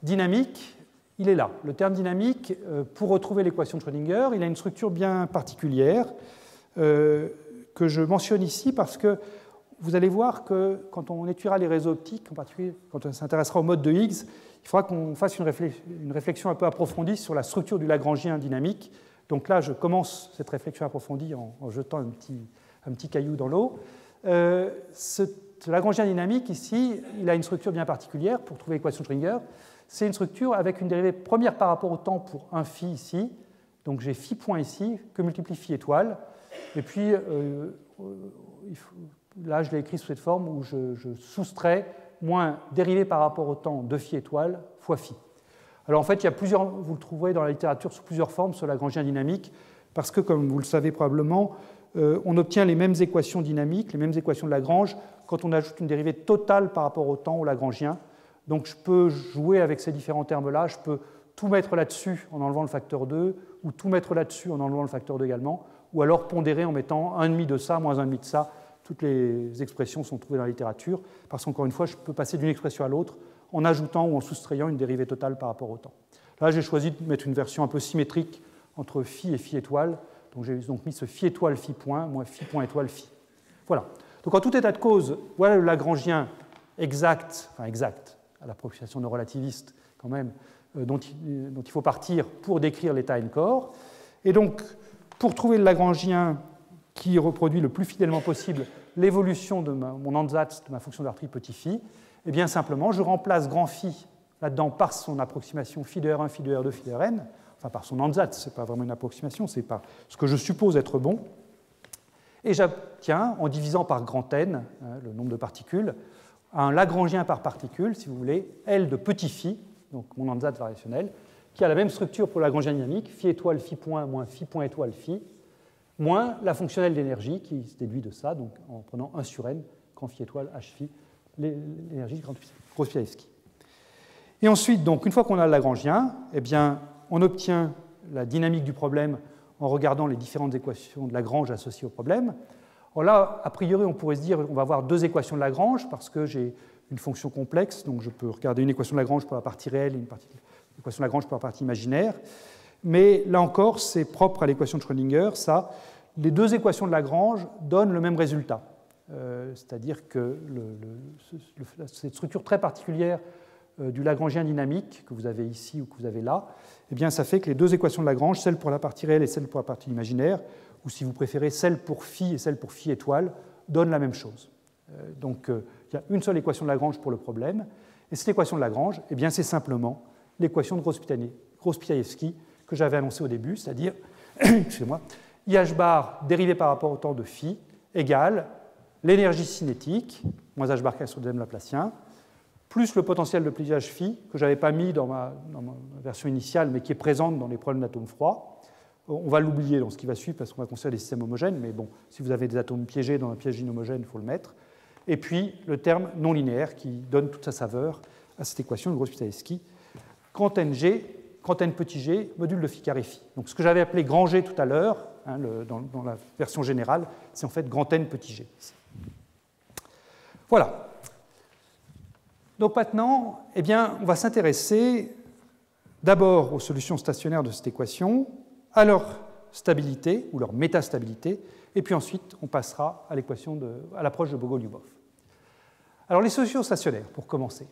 dynamique, il est là. Le terme dynamique, pour retrouver l'équation de Schrödinger, il a une structure bien particulière que je mentionne ici parce que vous allez voir que quand on étudiera les réseaux optiques, en particulier quand on s'intéressera au mode de Higgs, il faudra qu'on fasse une réflexion un peu approfondie sur la structure du Lagrangien dynamique. Donc là, je commence cette réflexion approfondie en jetant un petit caillou dans l'eau. Ce Lagrangien dynamique, ici, il a une structure bien particulière pour trouver l'équation de Schrödinger. C'est une structure avec une dérivée première par rapport au temps pour un phi ici. Donc j'ai phi point ici, que multiplie phi étoile. Et puis, là, je l'ai écrit sous cette forme où je soustrais moins dérivée par rapport au temps de phi étoile fois phi. Alors en fait, il y a plusieurs, vous le trouverez dans la littérature sous plusieurs formes sur Lagrangien dynamique, parce que, comme vous le savez probablement, on obtient les mêmes équations dynamiques, les mêmes équations de Lagrange, quand on ajoute une dérivée totale par rapport au temps au Lagrangien. Donc je peux jouer avec ces différents termes-là, je peux tout mettre là-dessus en enlevant le facteur 2, ou tout mettre là-dessus en enlevant le facteur 2 également, ou alors pondérer en mettant 1,5 de ça, moins 1,5 de ça. Toutes les expressions sont trouvées dans la littérature, parce qu'encore une fois, je peux passer d'une expression à l'autre en ajoutant ou en soustrayant une dérivée totale par rapport au temps. Là, j'ai choisi de mettre une version un peu symétrique entre phi et phi étoile, donc j'ai donc mis ce phi étoile phi point, moins phi point étoile phi. Voilà. Donc en tout état de cause, voilà le Lagrangien exact, enfin exact, à l'approximation de relativiste quand même, dont il faut partir pour décrire l'état n-corps. Et donc, pour trouver le Lagrangien qui reproduit le plus fidèlement possible l'évolution de mon ansatz de ma fonction d'Hartree petit phi, eh bien simplement, je remplace grand phi là-dedans par son approximation phi de R1, phi de R2, phi de Rn, enfin par son ansatz, ce n'est pas vraiment une approximation, c'est par ce que je suppose être bon. Et j'obtiens, en divisant par grand N, le nombre de particules, un Lagrangien par particule, si vous voulez, L de petit phi, donc mon ansatz variationnel, qui a la même structure pour le Lagrangien dynamique, phi étoile phi point moins phi point étoile phi, moins la fonctionnelle d'énergie qui se déduit de ça, donc en prenant 1 sur n, grand phi étoile h phi, l'énergie Gross-Piasecki. Et ensuite, donc, une fois qu'on a le Lagrangien, eh bien, on obtient la dynamique du problème en regardant les différentes équations de Lagrange associées au problème. Alors là, a priori, on pourrait se dire on va avoir deux équations de Lagrange parce que j'ai une fonction complexe, donc je peux regarder une équation de Lagrange pour la partie réelle et une équation de Lagrange pour la partie imaginaire. Mais là encore, c'est propre à l'équation de Schrödinger, ça. Les deux équations de Lagrange donnent le même résultat. C'est-à-dire que cette structure très particulière du Lagrangien dynamique que vous avez ici ou que vous avez là, eh bien, ça fait que les deux équations de Lagrange, celle pour la partie réelle et celle pour la partie imaginaire, ou si vous préférez, celle pour phi et celle pour phi étoile, donnent la même chose. Donc, il y a une seule équation de Lagrange pour le problème, et cette équation de Lagrange, eh bien, c'est simplement l'équation de Gross-Piasecki que j'avais annoncée au début, c'est-à-dire, excusez-moi, IH bar dérivé par rapport au temps de phi égale l'énergie cinétique, moins h bar k sur 2m laplacien, plus le potentiel de pliage phi, que je n'avais pas mis dans ma version initiale, mais qui est présente dans les problèmes d'atomes froids. On va l'oublier dans ce qui va suivre, parce qu'on va considérer des systèmes homogènes, mais bon, si vous avez des atomes piégés dans un piège inhomogène, il faut le mettre. Et puis, le terme non linéaire, qui donne toute sa saveur à cette équation de Gross-Piasecki, grand n petit g, module de phi carré phi. Donc, ce que j'avais appelé grand G tout à l'heure, dans la version générale, c'est en fait grand n petit g. Voilà. Donc maintenant, eh bien, on va s'intéresser d'abord aux solutions stationnaires de cette équation, à leur stabilité ou leur métastabilité, et puis ensuite on passera à l'approche de Bogoliubov. Alors les solutions stationnaires, pour commencer.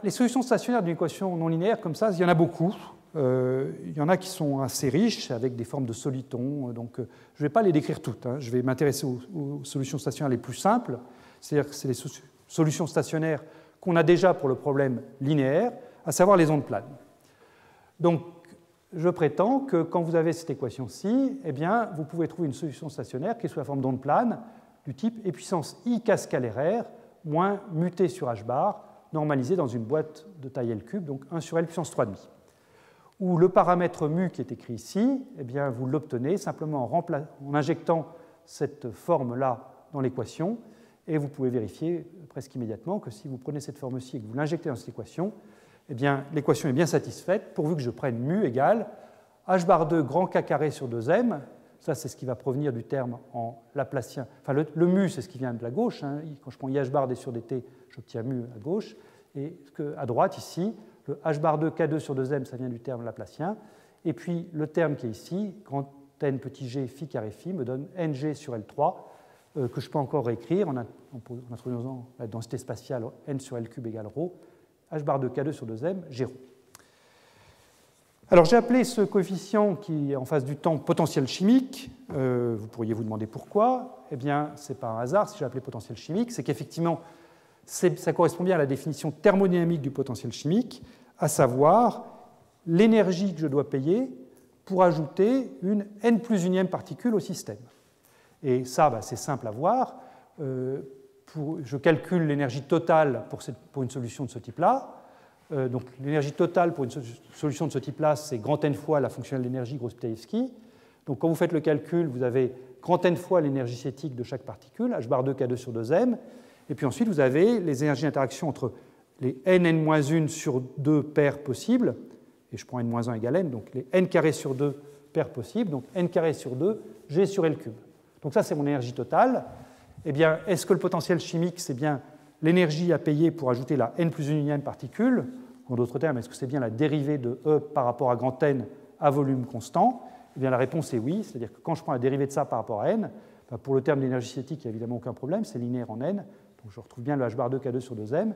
Les solutions stationnaires d'une équation non linéaire comme ça, il y en a beaucoup. Il y en a qui sont assez riches, avec des formes de solitons, donc je ne vais pas les décrire toutes. Je vais m'intéresser aux solutions stationnaires les plus simples, c'est-à-dire que c'est les solutions stationnaires qu'on a déjà pour le problème linéaire, à savoir les ondes planes. Donc, je prétends que quand vous avez cette équation-ci, eh bien, vous pouvez trouver une solution stationnaire qui est sous la forme d'onde plane du type E puissance I scalaire moins muté sur h bar, normalisé dans une boîte de taille L cube, donc 1 sur L puissance 3,5. Où le paramètre mu qui est écrit ici, eh bien, vous l'obtenez simplement en injectant cette forme-là dans l'équation, et vous pouvez vérifier presque immédiatement que si vous prenez cette forme-ci et que vous l'injectez dans cette équation, eh bien, l'équation est bien satisfaite, pourvu que je prenne mu égale h bar 2 grand k carré sur 2m, ça c'est ce qui va provenir du terme en laplacien, enfin le mu c'est ce qui vient de la gauche, quand je prends IH bar d sur dt, j'obtiens mu à gauche, et à droite ici, le h bar 2 k2 sur 2m, ça vient du terme laplacien, et puis le terme qui est ici, grand n petit g phi carré phi, me donne ng sur L3, que je peux encore réécrire en introduisant la densité spatiale n sur L cube égale ρ, h bar de K2 sur 2m, g ρ. Alors j'ai appelé ce coefficient qui est en face du temps potentiel chimique. Vous pourriez vous demander pourquoi. Eh bien, ce n'est pas un hasard si j'ai appelé potentiel chimique, c'est qu'effectivement, ça correspond bien à la définition thermodynamique du potentiel chimique, à savoir l'énergie que je dois payer pour ajouter une n plus unième particule au système. Et ça, c'est simple à voir. Je calcule l'énergie totale pour une solution de ce type-là. Donc l'énergie totale pour une solution de ce type-là, c'est grand n fois la fonctionnelle d'énergie Gross-Piasecki. Donc quand vous faites le calcul, vous avez grand n fois l'énergie cinétique de chaque particule, h bar 2 k2 sur 2m. Et puis ensuite, vous avez les énergies d'interaction entre les n-1 sur 2 paires possibles, et je prends n-1 égale n, donc les n carré sur 2 paires possibles, donc n carré sur 2, g sur L cube. Donc ça, c'est mon énergie totale. Eh bien, est-ce que le potentiel chimique, c'est bien l'énergie à payer pour ajouter la n plus unième particule? En d'autres termes, est-ce que c'est bien la dérivée de E par rapport à grand N à volume constant? Eh bien, la réponse est oui, c'est-à-dire que quand je prends la dérivée de ça par rapport à N, pour le terme d'énergie cinétique, il n'y a évidemment aucun problème, c'est linéaire en N, donc je retrouve bien le h bar 2 k2 sur 2m.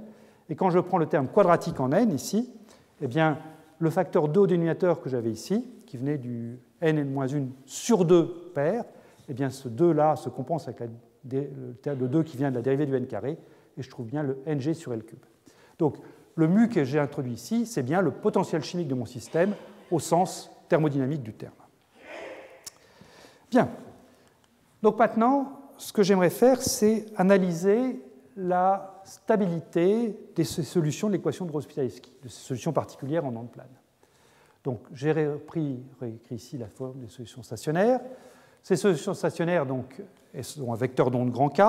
Et quand je prends le terme quadratique en N, ici, eh bien, le facteur 2 au dénominateur que j'avais ici, qui venait du n-1 sur 2 paires, eh bien, ce 2-là se compense avec le terme de 2 qui vient de la dérivée du n carré, et je trouve bien le ng sur L cube. Donc, le mu que j'ai introduit ici, c'est bien le potentiel chimique de mon système au sens thermodynamique du terme. Bien. Donc maintenant, ce que j'aimerais faire, c'est analyser la stabilité de ces solutions de l'équation de Grosspitalevsky, de ces solutions particulières en ondes planes. Donc j'ai réécrit ici la forme des solutions stationnaires. Ces solutions stationnaires, donc, elles sont un vecteur d'onde grand K,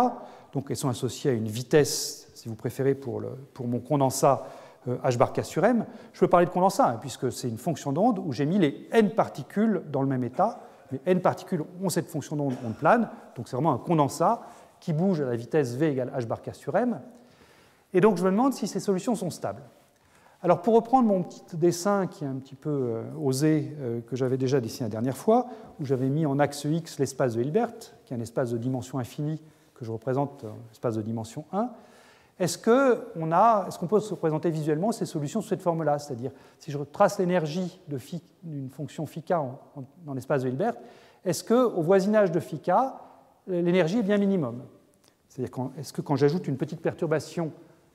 donc elles sont associées à une vitesse, si vous préférez, pour mon condensat h bar k sur m. Je peux parler de condensat, puisque c'est une fonction d'onde où j'ai mis les n particules dans le même état. Les n particules ont cette fonction d'onde plane, donc c'est vraiment un condensat qui bouge à la vitesse v égale h bar k sur m. Et donc je me demande si ces solutions sont stables. Alors pour reprendre mon petit dessin qui est un petit peu osé, que j'avais déjà dessiné la dernière fois, où j'avais mis en axe X l'espace de Hilbert, qui est un espace de dimension infinie que je représente, espace de dimension 1, est-ce qu'on peut se représenter visuellement ces solutions sous cette forme-là? C'est-à-dire, si je trace l'énergie d'une fonction φk dans l'espace de Hilbert, est-ce qu'au voisinage de φk, l'énergie est bien minimum? C'est-à-dire, est-ce que quand j'ajoute une petite perturbation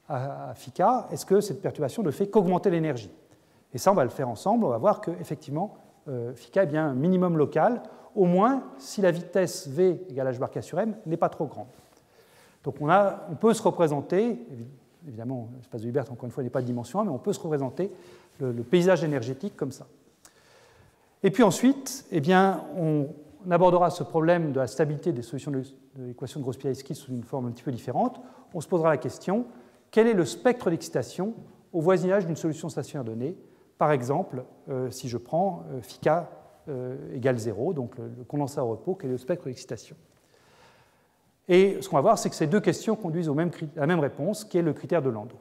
à φk, est-ce que cette perturbation ne fait qu'augmenter l'énergie? Et ça, on va le faire ensemble, on va voir qu'effectivement, φk est bien un minimum local, au moins si la vitesse v égale h bar k sur m n'est pas trop grande. Donc on peut se représenter, évidemment, l'espace de Hilbert, encore une fois, n'est pas de dimension 1, mais on peut se représenter le paysage énergétique comme ça. Et puis ensuite, eh bien, on abordera ce problème de la stabilité des solutions de l'équation de Grosspitalevsky sous une forme un petit peu différente. On se posera la question, quel est le spectre d'excitation au voisinage d'une solution stationnaire donnée? Par exemple, si je prends φk égale 0, donc le condensat au repos, quel est le spectre d'excitation? Et ce qu'on va voir, c'est que ces deux questions conduisent à la même réponse, qui est le critère de Landau.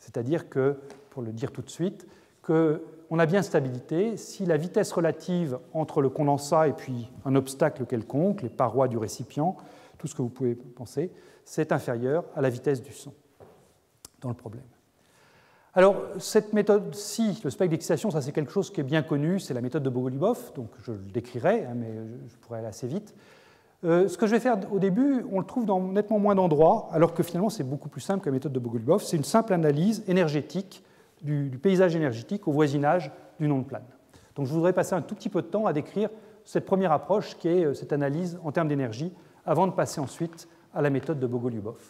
C'est-à-dire que, pour le dire tout de suite, qu'on a bien stabilité si la vitesse relative entre le condensat et puis un obstacle quelconque, les parois du récipient, tout ce que vous pouvez penser, c'est inférieur à la vitesse du son dans le problème. Alors, cette méthode-ci, le spectre d'excitation, ça c'est quelque chose qui est bien connu, c'est la méthode de Bogoliubov, donc je le décrirai, mais je pourrais aller assez vite. Ce que je vais faire au début, on le trouve dans nettement moins d'endroits, alors que finalement c'est beaucoup plus simple que la méthode de Bogoliubov. C'est une simple analyse énergétique du paysage énergétique au voisinage d'une onde plane. Donc je voudrais passer un tout petit peu de temps à décrire cette première approche qui est cette analyse en termes d'énergie, avant de passer ensuite à la méthode de Bogoliubov.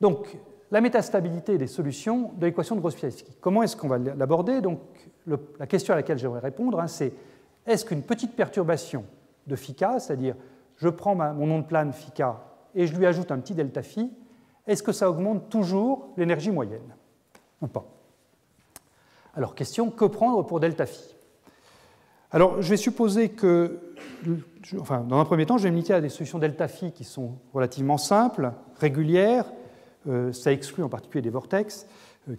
Donc, la métastabilité des solutions de l'équation de Grosspitalevsky. Comment est-ce qu'on va l'aborder? Donc, la question à laquelle j'aimerais répondre, c'est est-ce qu'une petite perturbation de φk, c'est-à-dire je prends mon onde plane φk et je lui ajoute un petit delta phi, est-ce que ça augmente toujours l'énergie moyenne ou pas? Alors, question, que prendre pour delta phi? Alors, je vais supposer que, dans un premier temps, je vais me limiter à des solutions delta phi qui sont relativement simples, régulières. Ça exclut en particulier des vortex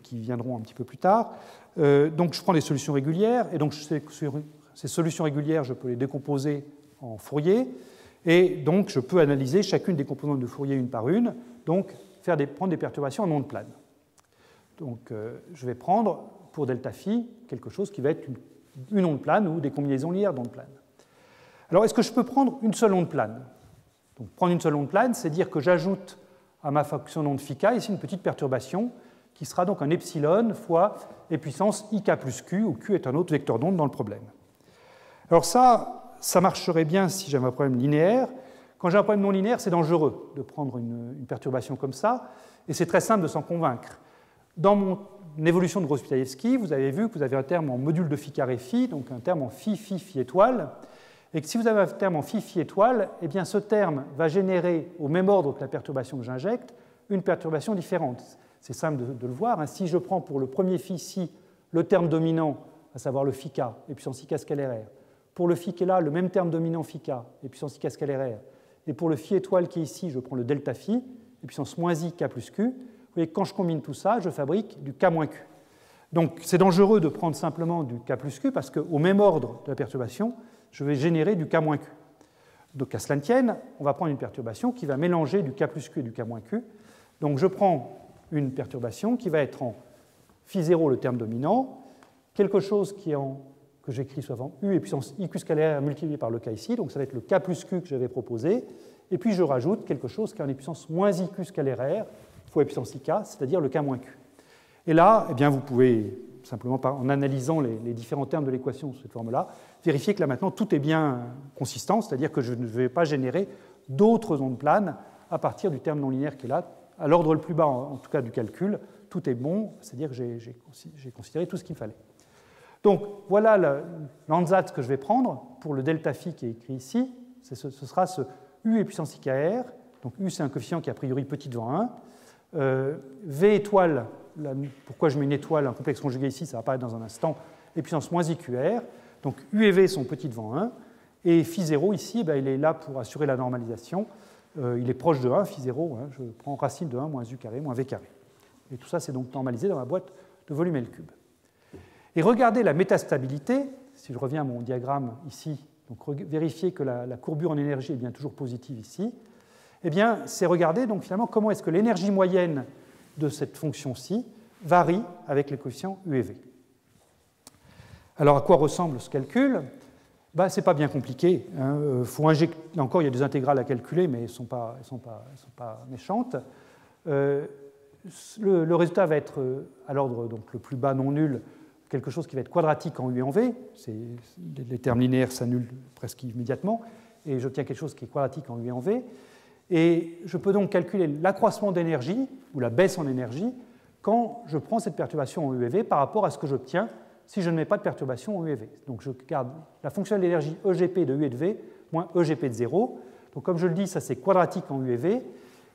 qui viendront un petit peu plus tard. Donc, je prends des solutions régulières, et donc ces solutions régulières, je peux les décomposer en Fourier, et donc je peux analyser chacune des composantes de Fourier une par une, donc prendre des perturbations en ondes planes. Donc, je vais prendre pour delta phi quelque chose qui va être une onde plane ou des combinaisons linéaires d'ondes planes. Alors, est-ce que je peux prendre une seule onde plane? Donc, prendre une seule onde plane, c'est dire que j'ajoute à ma fonction d'onde φk ici une petite perturbation qui sera donc un epsilon fois e puissance ik plus q, où q est un autre vecteur d'onde dans le problème. Alors ça marcherait bien si j'avais un problème linéaire. Quand j'ai un problème non linéaire, c'est dangereux de prendre une perturbation comme ça, et c'est très simple de s'en convaincre. Dans mon évolution de Grosspitalevsky, vous avez vu que vous avez un terme en module de phi carré phi, donc un terme en phi étoile, et que si vous avez un terme en phi étoile, eh bien ce terme va générer, au même ordre que la perturbation que j'injecte, une perturbation différente. C'est simple de le voir. Si je prends pour le premier phi ici le terme dominant, à savoir le φk, et puissance ik scalaire r, pour le phi qui est là, le même terme dominant φk, et puissance ik scalaire r, et pour le phi étoile qui est ici, je prends le delta phi, et puissance moins i k plus q, vous voyez que quand je combine tout ça, je fabrique du k moins q. Donc c'est dangereux de prendre simplement du k plus q, parce qu'au même ordre de la perturbation, je vais générer du k moins q. Donc à cela ne tienne, on va prendre une perturbation qui va mélanger du k plus q et du k moins q. Donc je prends une perturbation qui va être en phi 0 le terme dominant, quelque chose qui est que j'écris sous la forme u et puissance iq scalaire multiplié par le k ici, donc ça va être le k plus q que j'avais proposé, et puis je rajoute quelque chose qui est en puissance moins iq scalaire r fois puissance ik, c'est-à-dire le k moins q. Et là, eh bien, vous pouvez simplement en analysant les différents termes de l'équation sous cette forme-là, vérifier que là maintenant tout est bien consistant, c'est-à-dire que je ne vais pas générer d'autres ondes planes à partir du terme non linéaire qui est là. À l'ordre le plus bas, en tout cas du calcul, tout est bon, c'est-à-dire que j'ai considéré tout ce qu'il me fallait. Donc voilà l'ansatz que je vais prendre pour le delta phi qui est écrit ici. Ce sera ce U et puissance IKR. Donc U, c'est un coefficient qui est a priori petit devant 1. V étoile, pourquoi je mets une étoile, un complexe conjugué ici, ça va apparaître dans un instant, et puissance moins IQR. Donc U et V sont petits devant 1. Et phi 0 ici, il est là pour assurer la normalisation. Il est proche de 1, phi 0. Je prends racine de 1 moins U carré moins V carré. Et tout ça, c'est donc normalisé dans ma boîte de volume L cube. Et regardez la métastabilité, si je reviens à mon diagramme ici, donc vérifier que la courbure en énergie est bien toujours positive ici, eh bien, c'est regarder donc finalement comment est-ce que l'énergie moyenne de cette fonction-ci varie avec les coefficients U et V. Alors, à quoi ressemble ce calcul? Ce n'est pas bien compliqué. Faut injecter, là encore, il y a des intégrales à calculer, mais elles ne sont pas méchantes. Le résultat va être à l'ordre le plus bas non nul, quelque chose qui va être quadratique en U et en V. Les termes linéaires s'annulent presque immédiatement, et j'obtiens quelque chose qui est quadratique en U et en V. Et je peux donc calculer l'accroissement d'énergie, ou la baisse en énergie, quand je prends cette perturbation en U et V par rapport à ce que j'obtiens si je ne mets pas de perturbation en U et V. Donc je garde la fonction de l'énergie EGP de U et de V moins EGP de 0. Donc comme je le dis, ça c'est quadratique en U et V,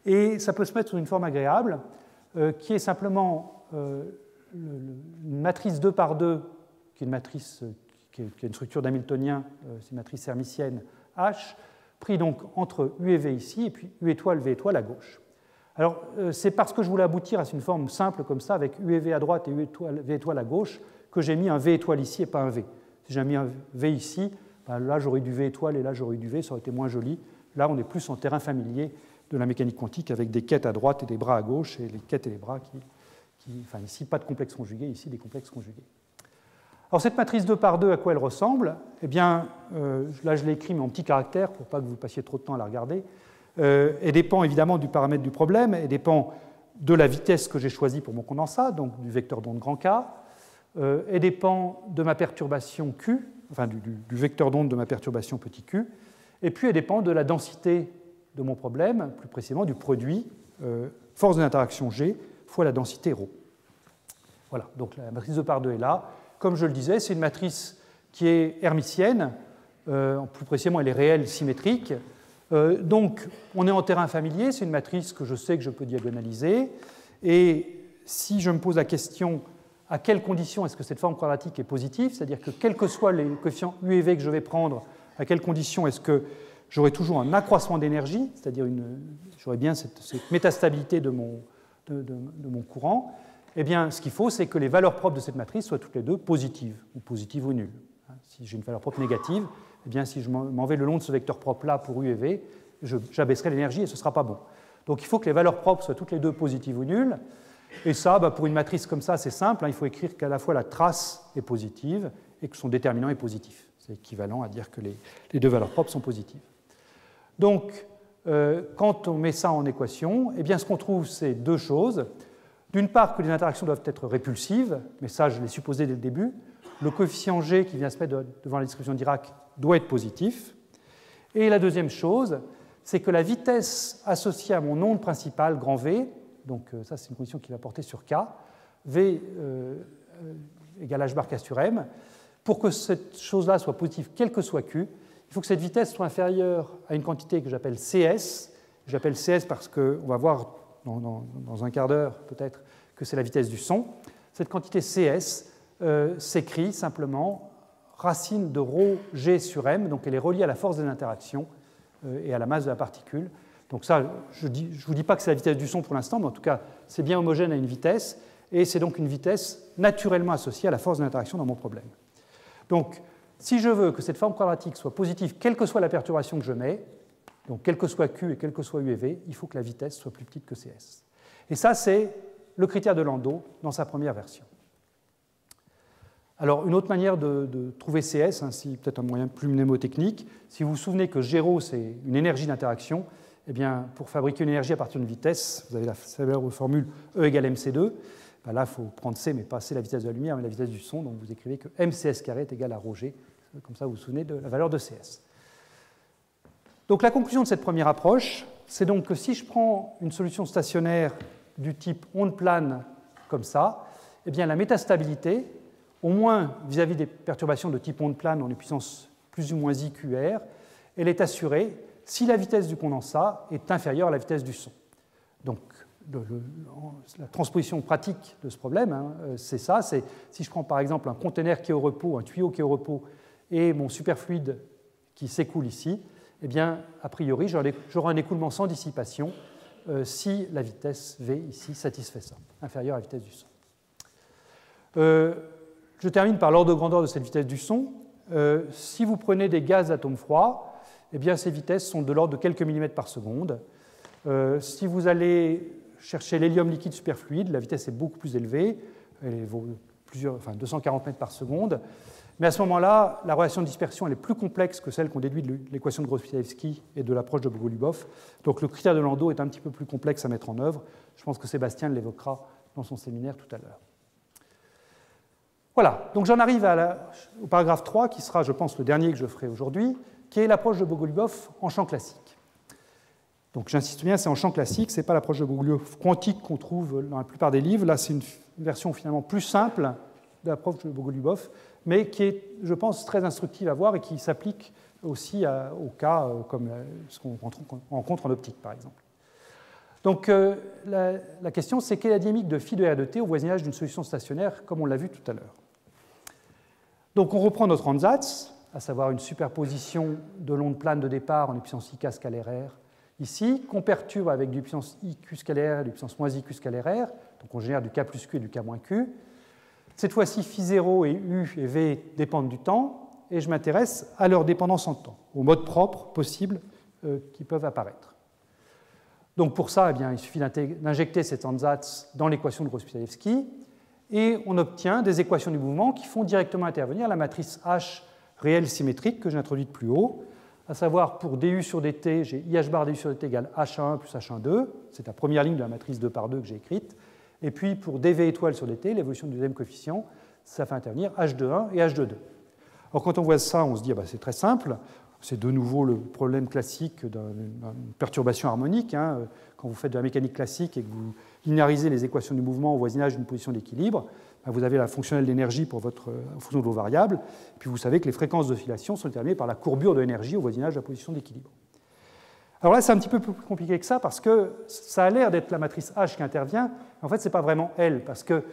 et ça peut se mettre sous une forme agréable, qui est simplement une matrice 2 par 2, qui est une matrice qui a une structure d'hamiltonien, c'est une matrice hermitienne H, pris donc entre U et V ici, et puis U étoile, V étoile à gauche. Alors, c'est parce que je voulais aboutir à une forme simple comme ça, avec U et V à droite et U étoile, V étoile à gauche, que j'ai mis un V étoile ici et pas un V. Si j'ai mis un V ici, là j'aurais du V étoile et là j'aurais du V, ça aurait été moins joli. Là, on est plus en terrain familier de la mécanique quantique, avec des quêtes à droite et des bras à gauche, et les quêtes et les bras enfin ici, pas de complexe conjugué, ici des complexes conjugués. Alors cette matrice 2 par 2, à quoi elle ressemble? Eh bien, là je l'ai écrit mais en petits caractères pour pas que vous passiez trop de temps à la regarder. Elle dépend évidemment du paramètre du problème, elle dépend de la vitesse que j'ai choisie pour mon condensat, donc du vecteur d'onde grand K. Elle dépend de ma perturbation Q, enfin du vecteur d'onde de ma perturbation petit q. Et puis elle dépend de la densité de mon problème, plus précisément du produit force de l'interaction G fois la densité ρ. Voilà, donc la matrice 2 par 2 est là. Comme je le disais, c'est une matrice qui est hermitienne, plus précisément elle est réelle symétrique. Donc on est en terrain familier, c'est une matrice que je sais que je peux diagonaliser. Et si je me pose la question à quelles conditions est-ce que cette forme quadratique est positive, c'est-à-dire que quels que soient les coefficients U et V que je vais prendre, à quelles conditions est-ce que j'aurai toujours un accroissement d'énergie, c'est-à-dire j'aurai bien cette métastabilité de mon courant, eh bien, ce qu'il faut, c'est que les valeurs propres de cette matrice soient toutes les deux positives ou nulles. Si j'ai une valeur propre négative, eh bien, si je m'en vais le long de ce vecteur propre-là pour U et V, j'abaisserai l'énergie et ce ne sera pas bon. Donc il faut que les valeurs propres soient toutes les deux positives ou nulles. Et ça, pour une matrice comme ça, c'est simple. Il faut écrire qu'à la fois la trace est positive et que son déterminant est positif. C'est équivalent à dire que les deux valeurs propres sont positives. Donc, quand on met ça en équation, eh bien, ce qu'on trouve, c'est deux choses. D'une part, que les interactions doivent être répulsives, mais ça, je l'ai supposé dès le début. Le coefficient G qui vient se mettre devant la description d'Irac doit être positif. Et la deuxième chose, c'est que la vitesse associée à mon onde principale, grand V, donc ça c'est une condition qui va porter sur K, V égale H bar K sur M, pour que cette chose-là soit positive, quel que soit Q, il faut que cette vitesse soit inférieure à une quantité que j'appelle CS. J'appelle CS parce qu'on va voir dans un quart d'heure peut-être que c'est la vitesse du son. Cette quantité CS s'écrit simplement racine de ρ G sur M, donc elle est reliée à la force des interactions et à la masse de la particule. Donc ça, je ne vous dis pas que c'est la vitesse du son pour l'instant, mais en tout cas, c'est bien homogène à une vitesse, et c'est donc une vitesse naturellement associée à la force de l'interaction dans mon problème. Donc, si je veux que cette forme quadratique soit positive, quelle que soit la perturbation que je mets, donc quel que soit Q et quel que soit U et V, il faut que la vitesse soit plus petite que CS. Et ça, c'est le critère de Landau dans sa première version. Alors, une autre manière de trouver CS, peut-être un moyen plus mnémotechnique, si vous vous souvenez que G ρ, c'est une énergie d'interaction, eh bien, pour fabriquer une énergie à partir d'une vitesse, vous avez la célèbre formule E égale mc2, ben là, il faut prendre c, mais pas c la vitesse de la lumière, mais la vitesse du son. Donc vous écrivez que mcs carré est égal à ρg. Comme ça, vous vous souvenez de la valeur de cs. Donc la conclusion de cette première approche, c'est donc que si je prends une solution stationnaire du type onde plane comme ça, eh bien la métastabilité, au moins vis-à-vis des perturbations de type onde plane en puissance plus ou moins IQR, elle est assurée si la vitesse du condensat est inférieure à la vitesse du son. Donc la transposition pratique de ce problème, c'est ça, c'est si je prends par exemple un conteneur qui est au repos, un tuyau qui est au repos, et mon superfluide qui s'écoule ici, eh bien, a priori, j'aurai un écoulement sans dissipation si la vitesse V ici satisfait ça, inférieure à la vitesse du son. Je termine par l'ordre de grandeur de cette vitesse du son. Si vous prenez des gaz d'atomes froids, eh bien, ces vitesses sont de l'ordre de quelques millimètres par seconde. Si vous allez chercher l'hélium liquide superfluide, la vitesse est beaucoup plus élevée, elle vaut 240 mètres par seconde. Mais à ce moment-là, la relation de dispersion elle est plus complexe que celle qu'on déduit de l'équation de Gross-Pitalevsky et de l'approche de Bogoliubov. Donc le critère de Landau est un petit peu plus complexe à mettre en œuvre. Je pense que Sébastien l'évoquera dans son séminaire tout à l'heure. Voilà, donc j'en arrive au paragraphe 3, qui sera, je pense, le dernier que je ferai aujourd'hui, qui est l'approche de Bogoliubov en champ classique. Donc j'insiste bien, c'est en champ classique, ce n'est pas l'approche de Bogoliubov quantique qu'on trouve dans la plupart des livres. Là, c'est une version finalement plus simple de l'approche de Bogoliubov, mais qui est, je pense, très instructive à voir et qui s'applique aussi au cas comme ce qu'on rencontre en optique, par exemple. Donc la question, c'est quelle est la dynamique de phi de R de t au voisinage d'une solution stationnaire, comme on l'a vu tout à l'heure. Donc on reprend notre ansatz, à savoir une superposition de l'onde plane de départ en puissance IK scalaire R, ici, qu'on perturbe avec du puissance IQ scalaire R et du puissance moins IQ scalaire R, donc on génère du K plus Q et du K moins Q. Cette fois-ci, phi0 et U et V dépendent du temps, et je m'intéresse à leur dépendance en temps, aux modes propres possibles qui peuvent apparaître. Donc pour ça, eh bien, il suffit d'injecter cet ansatz dans l'équation de Gross-Pitalevsky, et on obtient des équations du mouvement qui font directement intervenir la matrice H réelle symétrique que j'ai introduite plus haut, à savoir pour du sur dt, j'ai IH bar du sur dt égale H1 plus H12, c'est la première ligne de la matrice 2 par 2 que j'ai écrite. Et puis pour dv étoile sur dt, l'évolution du deuxième coefficient, ça fait intervenir H21 et H22. Alors quand on voit ça, on se dit c'est très simple, c'est de nouveau le problème classique d'une perturbation harmonique. Quand vous faites de la mécanique classique et que vous linéarisez les équations du mouvement au voisinage d'une position d'équilibre, vous avez la fonctionnelle d'énergie en fonction de vos variables, et puis vous savez que les fréquences d'oscillation sont déterminées par la courbure de l'énergie au voisinage de la position d'équilibre. Alors là, c'est un petit peu plus compliqué que ça, parce que ça a l'air d'être la matrice H qui intervient, mais en fait, ce n'est pas vraiment elle, parce que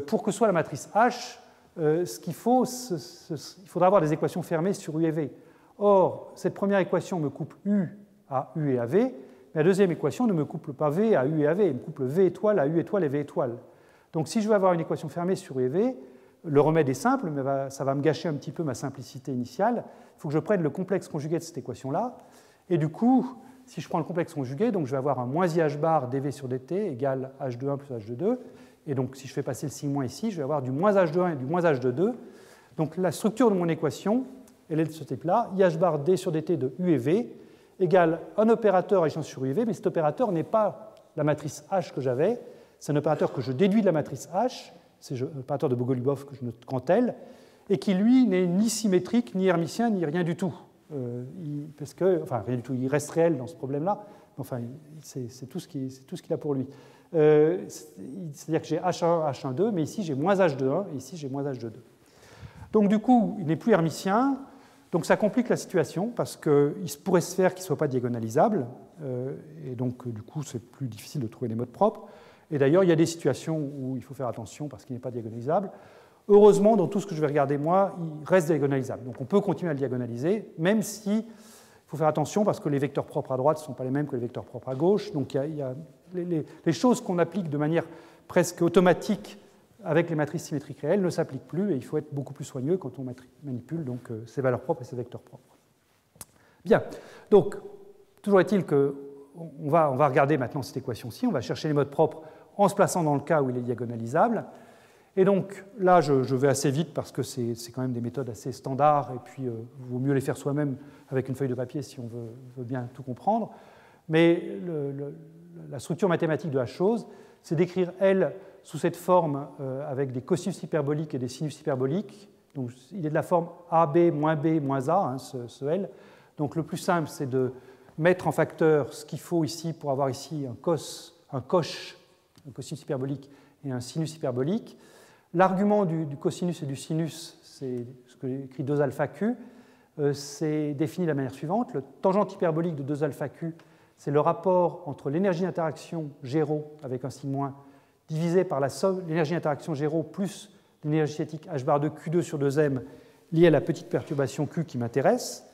pour que ce soit la matrice H, ce qu'il faut, il faudra avoir des équations fermées sur U et V. Or, cette première équation me couple U à U et à V, mais la deuxième équation ne me couple pas V à U et à V, elle me couple V étoile à U étoile et V étoile. Donc si je veux avoir une équation fermée sur U et V, le remède est simple, mais ça va me gâcher un petit peu ma simplicité initiale. Il faut que je prenne le complexe conjugué de cette équation-là. Et du coup, si je prends le complexe conjugué, donc je vais avoir un moins IH bar dv sur dt égale H21 plus H22. Et donc si je fais passer le signe moins ici, je vais avoir du moins H21 et du moins H22. Donc la structure de mon équation, elle est de ce type-là. IH bar d sur dt de U et V égale un opérateur agissant sur U et V, mais cet opérateur n'est pas la matrice H que j'avais. C'est un opérateur que je déduis de la matrice H, c'est l'opérateur de Bogoliubov que je note quand tel, et qui, lui, n'est ni symétrique, ni hermitien, ni rien du tout. Rien du tout, il reste réel dans ce problème-là, enfin, c'est tout ce qu'il a pour lui. C'est-à-dire que j'ai H1, H12, mais ici j'ai moins H21, et ici j'ai moins H22. Donc du coup, il n'est plus hermitien, donc ça complique la situation, parce qu'il pourrait se faire qu'il ne soit pas diagonalisable, et donc du coup, c'est plus difficile de trouver des modes propres. Et d'ailleurs, il y a des situations où il faut faire attention parce qu'il n'est pas diagonalisable. Heureusement, dans tout ce que je vais regarder moi, il reste diagonalisable. Donc on peut continuer à le diagonaliser, même si il faut faire attention parce que les vecteurs propres à droite ne sont pas les mêmes que les vecteurs propres à gauche. Donc il y a les choses qu'on applique de manière presque automatique avec les matrices symétriques réelles ne s'appliquent plus et il faut être beaucoup plus soigneux quand on manipule donc, ces valeurs propres et ces vecteurs propres. Bien, donc toujours est-il qu'on va regarder maintenant cette équation-ci, on va chercher les modes propres en se plaçant dans le cas où il est diagonalisable. Et donc là, je vais assez vite parce que c'est quand même des méthodes assez standards et puis il vaut mieux les faire soi-même avec une feuille de papier si on veut bien tout comprendre. Mais la structure mathématique de la chose, c'est d'écrire L sous cette forme avec des cosinus hyperboliques et des sinus hyperboliques. Donc, il est de la forme AB moins B moins A, hein, ce L. Donc le plus simple, c'est de mettre en facteur ce qu'il faut ici pour avoir ici un cosinus hyperbolique et un sinus hyperbolique. L'argument du cosinus et du sinus, c'est ce que j'ai écrit 2 alpha Q, c'est défini de la manière suivante. Le tangente hyperbolique de 2 alpha Q, c'est le rapport entre l'énergie d'interaction G-ρ avec un sigma divisé par la somme l'énergie d'interaction G-ρ plus l'énergie cinétique H bar de Q2 sur 2m liée à la petite perturbation Q qui m'intéresse.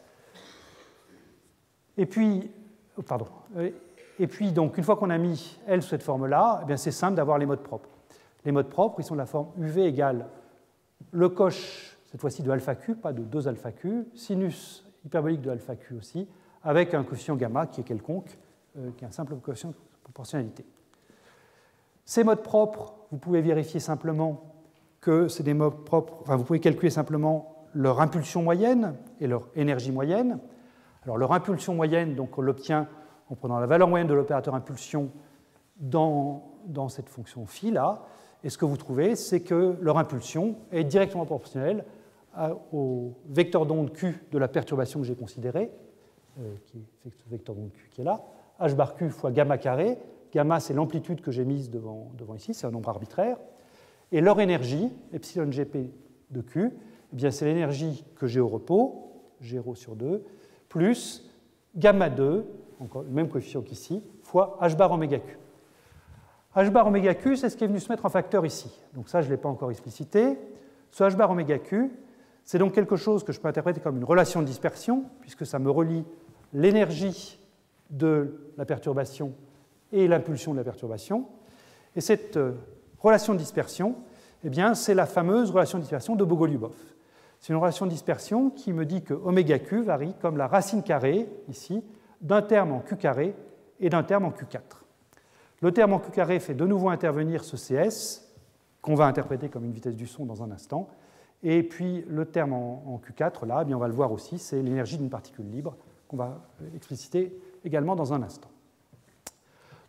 Et puis, donc, une fois qu'on a mis L sous cette forme-là, eh c'est simple d'avoir les modes propres. Les modes propres, ils sont de la forme UV égale le cosh, cette fois-ci de alpha Q, pas de 2 alpha Q, sinus hyperbolique de alpha Q aussi, avec un coefficient gamma qui est quelconque, qui est un simple coefficient de proportionnalité. Ces modes propres, vous pouvez vérifier simplement que c'est des modes propres, enfin vous pouvez calculer simplement leur impulsion moyenne et leur énergie moyenne. Alors leur impulsion moyenne, donc on l'obtient en prenant la valeur moyenne de l'opérateur impulsion dans cette fonction phi là, et ce que vous trouvez, c'est que leur impulsion est directement proportionnelle au vecteur d'onde Q de la perturbation que j'ai considérée, qui est ce vecteur d'onde Q qui est là, h bar Q fois gamma carré. Gamma, c'est l'amplitude que j'ai mise devant ici, c'est un nombre arbitraire. Et leur énergie, epsilon gp de Q, eh bien c'est l'énergie que j'ai au repos, G-ρ sur 2, plus gamma 2, encore le même coefficient qu'ici, fois h bar oméga Q. H bar oméga Q, c'est ce qui est venu se mettre en facteur ici. Donc ça, je ne l'ai pas encore explicité. Ce h bar oméga Q, c'est donc quelque chose que je peux interpréter comme une relation de dispersion, puisque ça me relie l'énergie de la perturbation et l'impulsion de la perturbation. Et cette relation de dispersion, eh bien, c'est la fameuse relation de dispersion de Bogoliubov. C'est une relation de dispersion qui me dit que oméga Q varie comme la racine carrée, ici, d'un terme en Q carré et d'un terme en Q4. Le terme en Q carré fait de nouveau intervenir ce CS, qu'on va interpréter comme une vitesse du son dans un instant. Et puis le terme en Q4, là, eh bien, on va le voir aussi, c'est l'énergie d'une particule libre, qu'on va expliciter également dans un instant.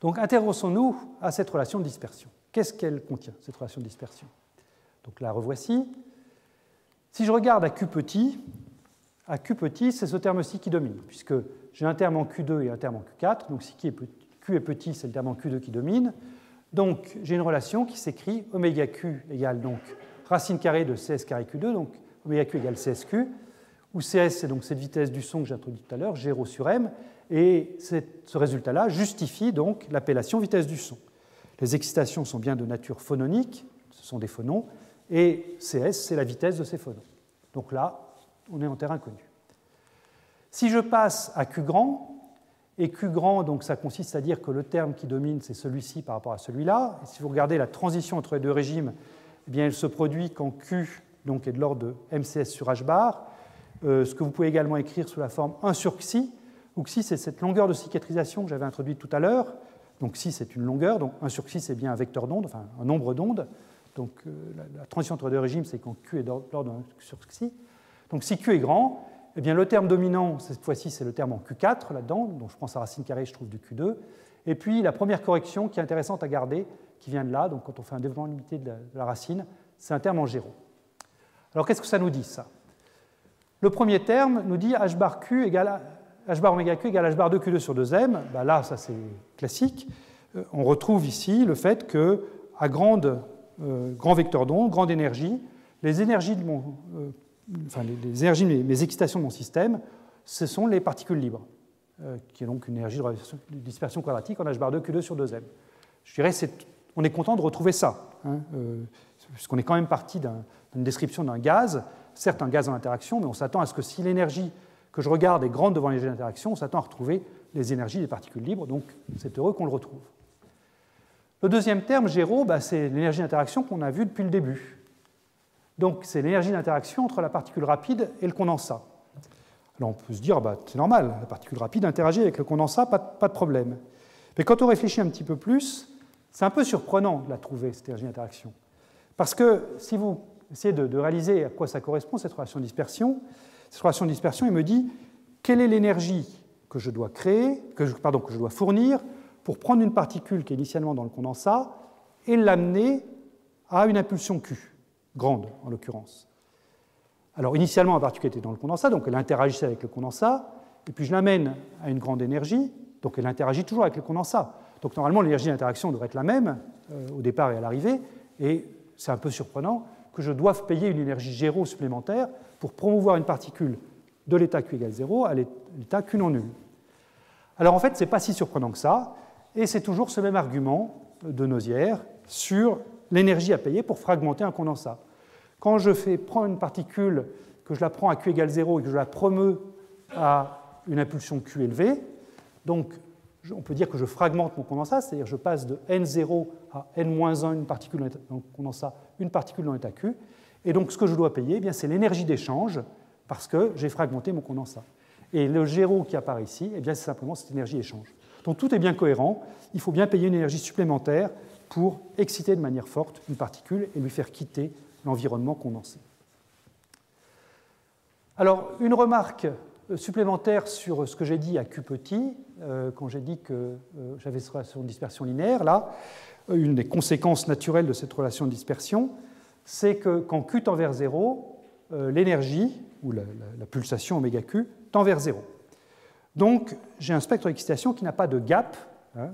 Donc intéressons-nous à cette relation de dispersion. Qu'est-ce qu'elle contient, cette relation de dispersion? Donc la revoici. Si je regarde à Q petit, c'est ce terme-ci qui domine, puisque j'ai un terme en Q2 et un terme en Q4. Donc si Q est petit, c'est le terme en Q2 qui domine. Donc j'ai une relation qui s'écrit oméga Q égale donc racine carrée de CS carré Q2, donc oméga Q égale CSQ, où CS c'est donc cette vitesse du son que j'ai introduite tout à l'heure, G-ρ sur M, et ce résultat-là justifie donc l'appellation vitesse du son. Les excitations sont bien de nature phononique, ce sont des phonons, et CS, c'est la vitesse de ces phonons. Donc là, on est en terrain connu. Si je passe à Q grand, et Q grand, donc ça consiste à dire que le terme qui domine, c'est celui-ci par rapport à celui-là. Et si vous regardez la transition entre les deux régimes, eh bien, elle se produit quand Q donc, est de l'ordre de MCS sur H bar, ce que vous pouvez également écrire sous la forme 1 sur Xi, où Xi, c'est cette longueur de cicatrisation que j'avais introduite tout à l'heure. Donc Xi, c'est une longueur, donc 1 sur Xi, c'est bien un vecteur d'onde, enfin un nombre d'ondes. Donc la transition entre les deux régimes, c'est quand Q est de l'ordre de 1 sur Xi. Donc si Q est grand, eh bien, le terme dominant, cette fois-ci, c'est le terme en Q4, là-dedans, donc je prends sa racine carrée, je trouve du Q2. Et puis la première correction qui est intéressante à garder, qui vient de là, donc quand on fait un développement limité de la racine, c'est un terme en G-ρ. Alors qu'est-ce que ça nous dit, ça? Le premier terme nous dit H bar Q égale H bar oméga Q égale H bar 2 Q2 sur 2M. Ben là, ça c'est classique. On retrouve ici le fait qu'à grand vecteur d'onde, grande énergie, les énergies de les énergies de mes excitations de mon système, ce sont les particules libres, qui est donc une énergie de dispersion quadratique en H bar 2 Q2 sur 2M. Je dirais on est content de retrouver ça, hein, puisqu'on est quand même parti d'une description d'un gaz, certes un gaz en interaction, mais on s'attend à ce que si l'énergie que je regarde est grande devant l'énergie d'interaction, on s'attend à retrouver les énergies des particules libres, donc c'est heureux qu'on le retrouve. Le deuxième terme, G-ρ, c'est l'énergie d'interaction qu'on a vue depuis le début. Donc c'est l'énergie d'interaction entre la particule rapide et le condensat. Alors on peut se dire, c'est normal, la particule rapide interagit avec le condensat, pas de problème. Mais quand on réfléchit un petit peu plus, c'est un peu surprenant de la trouver, cette énergie d'interaction. Parce que si vous essayez de réaliser à quoi ça correspond, cette relation de dispersion, il me dit quelle est l'énergie que je dois créer, que je dois fournir pour prendre une particule qui est initialement dans le condensat et l'amener a une impulsion Q, grande en l'occurrence. Alors initialement, la particule était dans le condensat, donc elle interagissait avec le condensat, et puis je l'amène à une grande énergie, donc elle interagit toujours avec le condensat. Donc normalement, l'énergie d'interaction devrait être la même au départ et à l'arrivée, et c'est un peu surprenant que je doive payer une énergie G supplémentaire pour promouvoir une particule de l'état Q égale 0 à l'état Q non nul. Alors en fait, ce n'est pas si surprenant que ça, et c'est toujours ce même argument de Nozière sur l'énergie à payer pour fragmenter un condensat. Quand je fais prendre une particule, que je la prends à Q égale 0 et que je la promeux à une impulsion Q élevée, donc on peut dire que je fragmente mon condensat, c'est-à-dire que je passe de N0 à N-1 une particule dans le condensat, une particule dans l'état Q, et donc ce que je dois payer, eh bien, c'est l'énergie d'échange parce que j'ai fragmenté mon condensat. Et le G0 qui apparaît ici, eh bien, c'est simplement cette énergie échange. Donc tout est bien cohérent, il faut bien payer une énergie supplémentaire pour exciter de manière forte une particule et lui faire quitter l'environnement condensé. Alors, une remarque supplémentaire sur ce que j'ai dit à Q petit, quand j'ai dit que j'avais cette relation de dispersion linéaire, là, une des conséquences naturelles de cette relation de dispersion, c'est que quand Q tend vers 0, l'énergie, ou la pulsation oméga Q, tend vers 0. Donc, j'ai un spectre d'excitation qui n'a pas de gap, hein,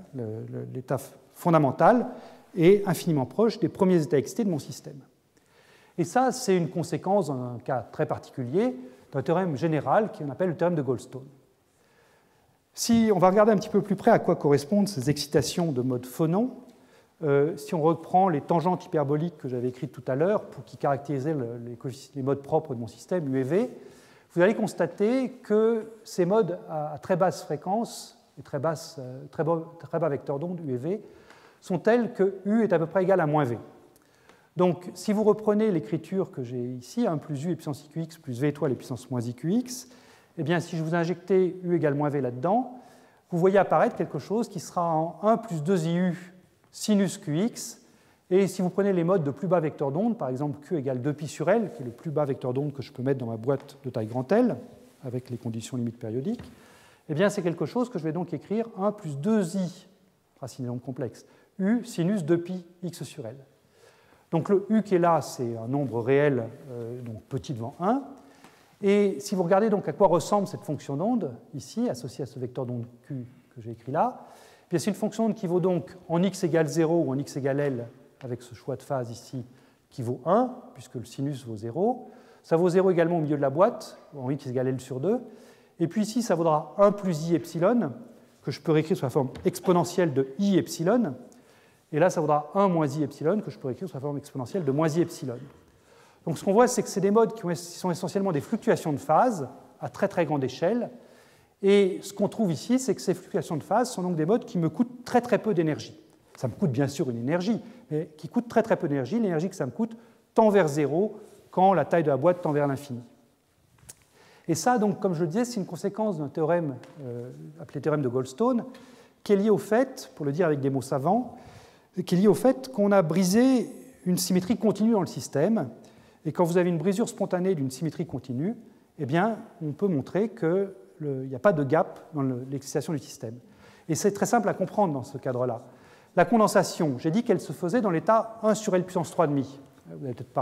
l'état fondamental est infiniment proche des premiers états excités de mon système. Et ça, c'est une conséquence, dans un cas très particulier, d'un théorème général qu'on appelle le théorème de Goldstone. Si on va regarder un petit peu plus près à quoi correspondent ces excitations de mode phonon, si on reprend les tangentes hyperboliques que j'avais écrites tout à l'heure, qui caractérisaient les modes propres de mon système, U et V, vous allez constater que ces modes à très basse fréquence et très bas vecteur d'onde, U et V, sont tels que U est à peu près égal à moins V. Donc, si vous reprenez l'écriture que j'ai ici, 1 plus U et puissance IQX plus V étoile et puissance moins IQX, eh bien, si je vous injectais U égale moins V là-dedans, vous voyez apparaître quelque chose qui sera en 1 plus 2IU sinus QX. Et si vous prenez les modes de plus bas vecteur d'onde, par exemple Q égale 2pi sur L, qui est le plus bas vecteur d'onde que je peux mettre dans ma boîte de taille grand L, avec les conditions limites périodiques, eh bien, c'est quelque chose que je vais donc écrire 1 plus 2I, racine des nombres complexes, U sinus 2pi x sur L. Donc le U qui est là, c'est un nombre réel, donc petit devant 1. Et si vous regardez donc à quoi ressemble cette fonction d'onde, ici, associée à ce vecteur d'onde Q que j'ai écrit là, eh bien c'est une fonction d'onde qui vaut donc en x égale 0 ou en x égale L, avec ce choix de phase ici, qui vaut 1, puisque le sinus vaut 0. Ça vaut 0 également au milieu de la boîte, en x égale L sur 2. Et puis ici, ça vaudra 1 plus I epsilon, que je peux réécrire sous la forme exponentielle de I epsilon. Et là, ça vaudra 1 moins I epsilon, que je peux écrire sous la forme exponentielle de moins I epsilon. Donc ce qu'on voit, c'est que c'est des modes qui sont essentiellement des fluctuations de phase à très très grande échelle. Et ce qu'on trouve ici, c'est que ces fluctuations de phase sont donc des modes qui me coûtent très très peu d'énergie. Ça me coûte bien sûr une énergie, mais qui coûte très très peu d'énergie. L'énergie que ça me coûte tend vers 0 quand la taille de la boîte tend vers l'infini. Et ça, donc, comme je le disais, c'est une conséquence d'un théorème appelé théorème de Goldstone, qui est lié au fait, pour le dire avec des mots savants, qui est lié au fait qu'on a brisé une symétrie continue dans le système. Et quand vous avez une brisure spontanée d'une symétrie continue, eh bien, on peut montrer qu'il n'y a pas de gap dans l'excitation du système. Et c'est très simple à comprendre dans ce cadre-là. La condensation, j'ai dit qu'elle se faisait dans l'état 1 sur L puissance 3,5. Vous n'avez peut-être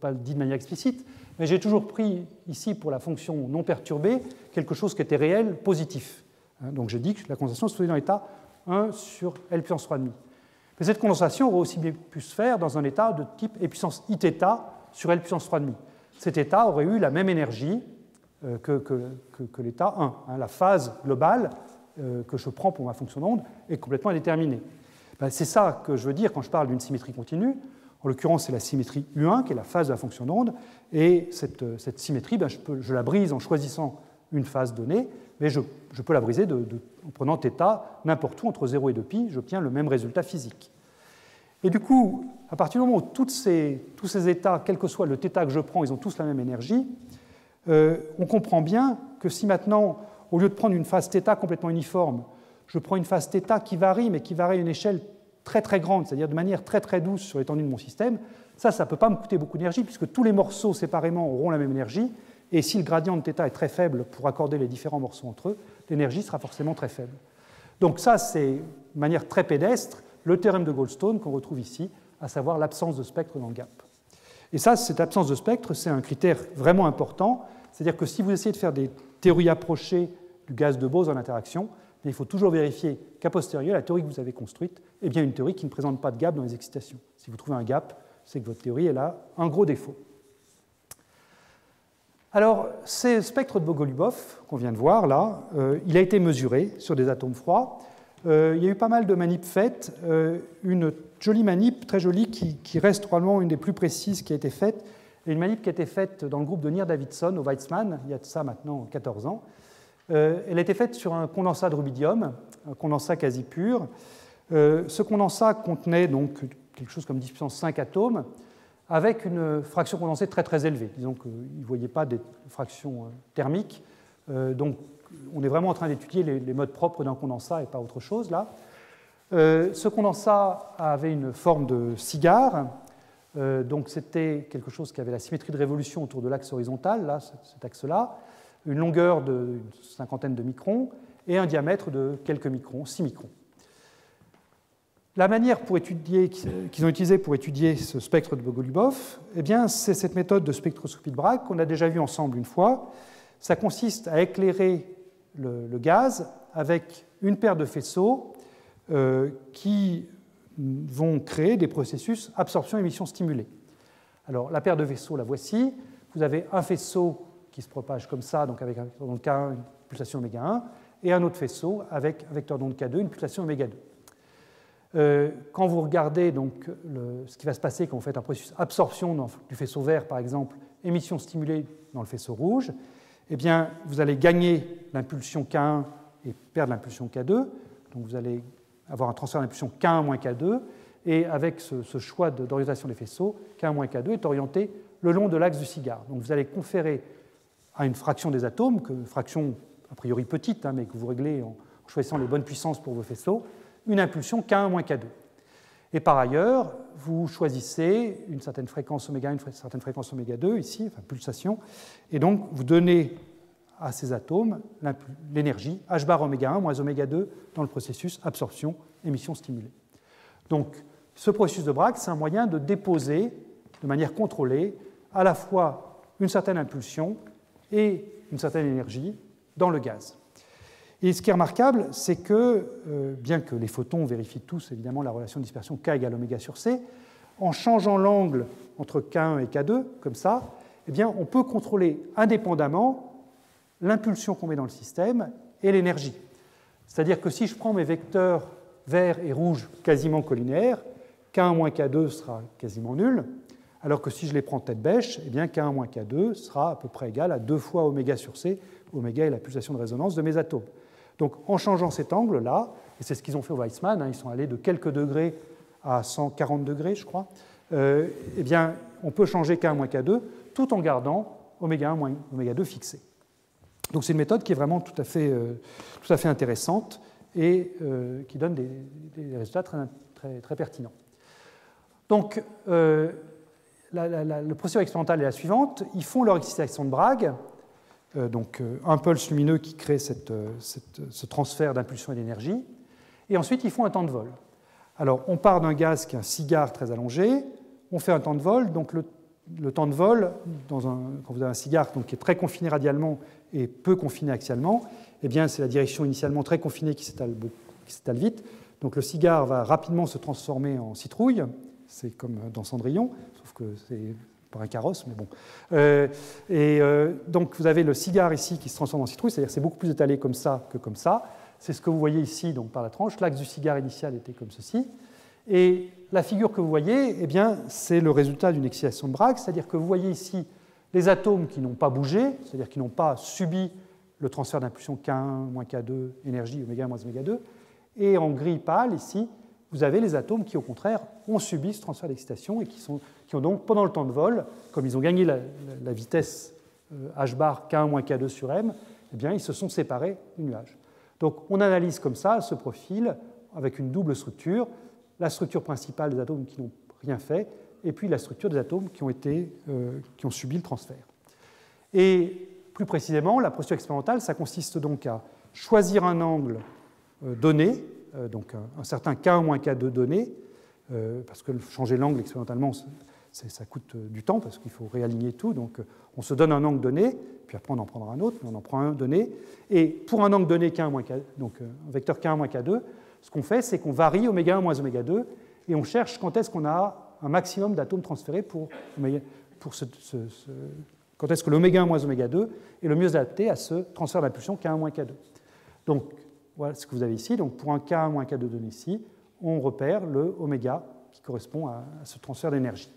pas dit de manière explicite, mais j'ai toujours pris ici, pour la fonction non perturbée, quelque chose qui était réel, positif. Donc j'ai dit que la condensation se faisait dans l'état 1 sur L puissance 3,5. Mais cette condensation aurait aussi bien pu se faire dans un état de type E puissance Iθ sur L puissance 3,5. Cet état aurait eu la même énergie que l'état 1. La phase globale que je prends pour ma fonction d'onde est complètement indéterminée. C'est ça que je veux dire quand je parle d'une symétrie continue. En l'occurrence, c'est la symétrie U1 qui est la phase de la fonction d'onde. Et cette symétrie, je la brise en choisissant une phase donnée, mais je peux la briser en prenant θ n'importe où entre 0 et 2π, j'obtiens le même résultat physique. Et du coup, à partir du moment où tous ces états, quel que soit le θ que je prends, ils ont tous la même énergie, on comprend bien que si maintenant, au lieu de prendre une phase θ complètement uniforme, je prends une phase θ qui varie, mais qui varie à une échelle très très grande, c'est-à-dire de manière très très douce sur l'étendue de mon système, ça ne peut pas me coûter beaucoup d'énergie, puisque tous les morceaux séparément auront la même énergie, et si le gradient de θ est très faible pour accorder les différents morceaux entre eux, l'énergie sera forcément très faible. Donc ça, c'est de manière très pédestre le théorème de Goldstone qu'on retrouve ici à savoir l'absence de spectre dans le gap. Et ça, cette absence de spectre, c'est un critère vraiment important. C'est-à-dire que si vous essayez de faire des théories approchées du gaz de Bose en interaction, il faut toujours vérifier qu'a posteriori, la théorie que vous avez construite est bien une théorie qui ne présente pas de gap dans les excitations. Si vous trouvez un gap, c'est que votre théorie elle a un gros défaut. Alors, ce spectre de Bogoliubov qu'on vient de voir là, il a été mesuré sur des atomes froids. Il y a eu pas mal de manips faites. Une jolie manip, très jolie, qui reste probablement une des plus précises qui a été faite. Et une manip qui a été faite dans le groupe de Nir Davidson au Weizmann, il y a de ça maintenant 14 ans. Elle a été faite sur un condensat de rubidium, un condensat quasi pur. Ce condensat contenait donc quelque chose comme 10 puissance 5 atomes, avec une fraction condensée très très élevée. Disons qu'ils ne voyaient pas des fractions thermiques. Donc on est vraiment en train d'étudier les modes propres d'un condensat et pas autre chose là. Ce condensat avait une forme de cigare. Donc c'était quelque chose qui avait la symétrie de révolution autour de l'axe horizontal, là, cet axe-là, une longueur de cinquantaine de microns et un diamètre de quelques microns, 6 microns. La manière qu'ils ont utilisée pour étudier ce spectre de Bogoliubov, eh bien, c'est cette méthode de spectroscopie de Bragg qu'on a déjà vue ensemble une fois. Ça consiste à éclairer le gaz avec une paire de faisceaux qui vont créer des processus absorption-émission stimulée. Alors, la paire de vaisseaux, la voici. Vous avez un faisceau qui se propage comme ça, donc avec un vecteur d'onde K1, une pulsation oméga 1, et un autre faisceau avec un vecteur d'onde K2, une pulsation oméga 2. Quand vous regardez donc, ce qui va se passer quand vous faites un processus absorption du faisceau vert, par exemple, émission stimulée dans le faisceau rouge, eh bien, vous allez gagner l'impulsion K1 et perdre l'impulsion K2. Donc vous allez avoir un transfert d'impulsion K1 moins K2, et avec ce choix d'orientation des faisceaux, K1 moins K2 est orienté le long de l'axe du cigare. Donc vous allez conférer à une fraction des atomes, une fraction a priori petite, mais que vous réglez en choisissant les bonnes puissances pour vos faisceaux, une impulsion K1 moins K2. Et par ailleurs, vous choisissez une certaine fréquence oméga 1, une certaine fréquence oméga 2, ici, enfin pulsation, et donc vous donnez à ces atomes l'énergie H bar oméga 1 moins oméga 2 dans le processus absorption-émission stimulée. Donc ce processus de Bragg, c'est un moyen de déposer de manière contrôlée à la fois une certaine impulsion et une certaine énergie dans le gaz. Et ce qui est remarquable, c'est que, bien que les photons vérifient tous évidemment la relation de dispersion K égale oméga sur C, en changeant l'angle entre K1 et K2, comme ça, eh bien, on peut contrôler indépendamment l'impulsion qu'on met dans le système et l'énergie. C'est-à-dire que si je prends mes vecteurs vert et rouge quasiment collinéaires, K1 moins K2 sera quasiment nul, alors que si je les prends tête bêche, eh bien K1 moins K2 sera à peu près égal à 2 fois oméga sur C. Oméga est la pulsation de résonance de mes atomes. Donc en changeant cet angle-là, et c'est ce qu'ils ont fait au Weizmann, ils sont allés de quelques degrés à 140 degrés, je crois, eh bien on peut changer K1 moins K2 tout en gardant oméga 1 moins oméga 2 fixé. Donc c'est une méthode qui est vraiment tout à fait intéressante et qui donne des résultats très pertinents. Donc le procédure expérimentale est la suivante. Ils font leur excitation de Bragg, donc un pulse lumineux qui crée ce transfert d'impulsion et d'énergie, et ensuite ils font un temps de vol. Alors on part d'un gaz qui est un cigare très allongé, on fait un temps de vol, donc le temps de vol, quand vous avez un cigare donc, qui est très confiné radialement et peu confiné axialement, eh bien, c'est la direction initialement très confinée qui s'étale vite. Donc le cigare va rapidement se transformer en citrouille, c'est comme dans Cendrillon, sauf que c'est par un carrosse, mais bon. Donc vous avez le cigare ici qui se transforme en citrouille, c'est-à-dire que c'est beaucoup plus étalé comme ça que comme ça. C'est ce que vous voyez ici donc, par la tranche. L'axe du cigare initial était comme ceci. Et la figure que vous voyez, eh bien, c'est le résultat d'une excitation de Bragg, c'est-à-dire que vous voyez ici les atomes qui n'ont pas bougé, c'est-à-dire qui n'ont pas subi le transfert d'impulsion K1 moins K2, énergie oméga 1 moins oméga 2, et en gris pâle, ici, vous avez les atomes qui, au contraire, ont subi ce transfert d'excitation et qui ont donc, pendant le temps de vol, comme ils ont gagné la vitesse h bar K1 moins K2 sur M, eh bien, ils se sont séparés du nuage. Donc, on analyse comme ça ce profil avec une double structure, la structure principale des atomes qui n'ont rien fait, et puis la structure des atomes qui ont subi le transfert. Et plus précisément, la procédure expérimentale, ça consiste donc à choisir un angle donné, donc un certain K1 moins K2 donné, parce que changer l'angle expérimentalement, ça coûte du temps, parce qu'il faut réaligner tout. Donc on se donne un angle donné, puis après on en prendra un autre, mais on en prend un donné. Et pour un angle donné K1 moins K, donc un vecteur K1 moins K2, ce qu'on fait, c'est qu'on varie oméga 1 moins oméga 2, et on cherche quand est-ce qu'on a un maximum d'atomes transférés quand est-ce que l'oméga 1 moins oméga 2 est le mieux adapté à ce transfert d'impulsion K1 moins K2. Donc, voilà ce que vous avez ici. Donc, pour un K1 moins K2 donné ici, on repère le oméga qui correspond à ce transfert d'énergie.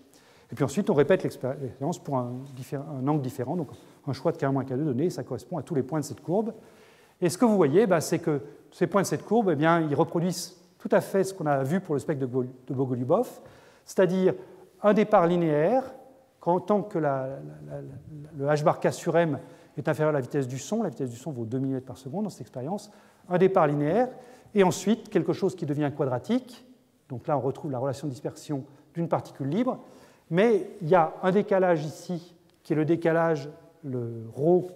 Et puis ensuite, on répète l'expérience pour un angle différent, donc un choix de K1 moins K2 donné, et ça correspond à tous les points de cette courbe. Et ce que vous voyez, c'est que ces points de cette courbe, ils reproduisent tout à fait ce qu'on a vu pour le spectre de Bogoliubov, c'est-à-dire un départ linéaire, tant que le h bar k sur m est inférieur à la vitesse du son vaut 2 mm par seconde dans cette expérience, un départ linéaire, et ensuite quelque chose qui devient quadratique. Donc là, on retrouve la relation de dispersion d'une particule libre, mais il y a un décalage ici, qui est le décalage, le ρ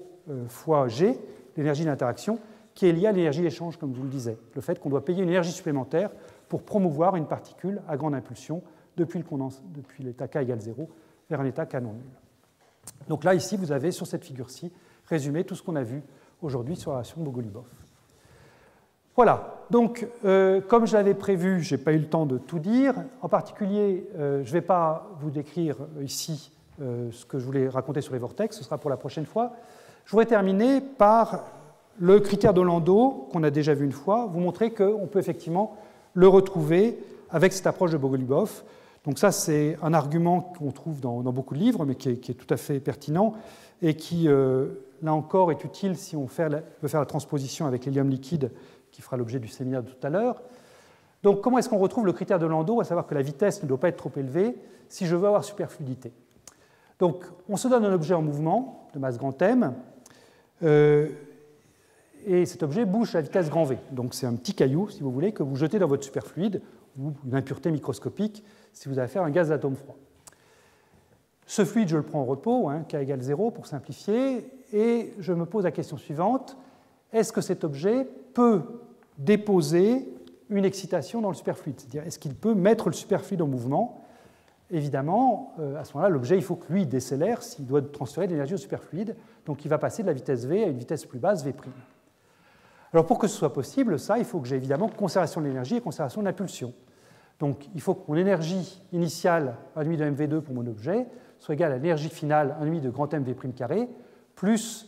fois g, l'énergie d'interaction, qui est lié à l'énergie d'échange, comme je vous le disais. Le fait qu'on doit payer une énergie supplémentaire pour promouvoir une particule à grande impulsion depuis l'état K égale 0 vers un état K non nul. Donc là, ici, vous avez sur cette figure-ci résumé tout ce qu'on a vu aujourd'hui sur la relation Bogoliubov. Voilà, donc comme je l'avais prévu, je n'ai pas eu le temps de tout dire. En particulier, je ne vais pas vous décrire ici ce que je voulais raconter sur les vortex, ce sera pour la prochaine fois. Je voudrais terminer par le critère de Landau, qu'on a déjà vu une fois, vous montrer qu'on peut effectivement le retrouver avec cette approche de Bogoliubov. Donc ça, c'est un argument qu'on trouve dans beaucoup de livres, mais qui est tout à fait pertinent, et qui, là encore, est utile si on veut faire la transposition avec l'hélium liquide, qui fera l'objet du séminaire de tout à l'heure. Donc comment est-ce qu'on retrouve le critère de Landau, à savoir que la vitesse ne doit pas être trop élevée si je veux avoir superfluidité. Donc on se donne un objet en mouvement, de masse grand M, et cet objet bouge à vitesse grand V. Donc c'est un petit caillou, si vous voulez, que vous jetez dans votre superfluide, ou une impureté microscopique, si vous avez affaire à un gaz d'atome froid. Ce fluide, je le prends au repos, K égale 0 pour simplifier, et je me pose la question suivante, est-ce que cet objet peut déposer une excitation dans le superfluide? C'est-à-dire, est-ce qu'il peut mettre le superfluide en mouvement? Évidemment, à ce moment-là, l'objet, il faut que lui décélère s'il doit transférer de l'énergie au superfluide, donc il va passer de la vitesse V à une vitesse plus basse, V'. Alors pour que ce soit possible, ça, il faut que j'ai évidemment conservation de l'énergie et conservation de l'impulsion. Donc il faut que mon énergie initiale, 1,5 de mv2 pour mon objet, soit égale à l'énergie finale, 1,5 de grand mv' carré, plus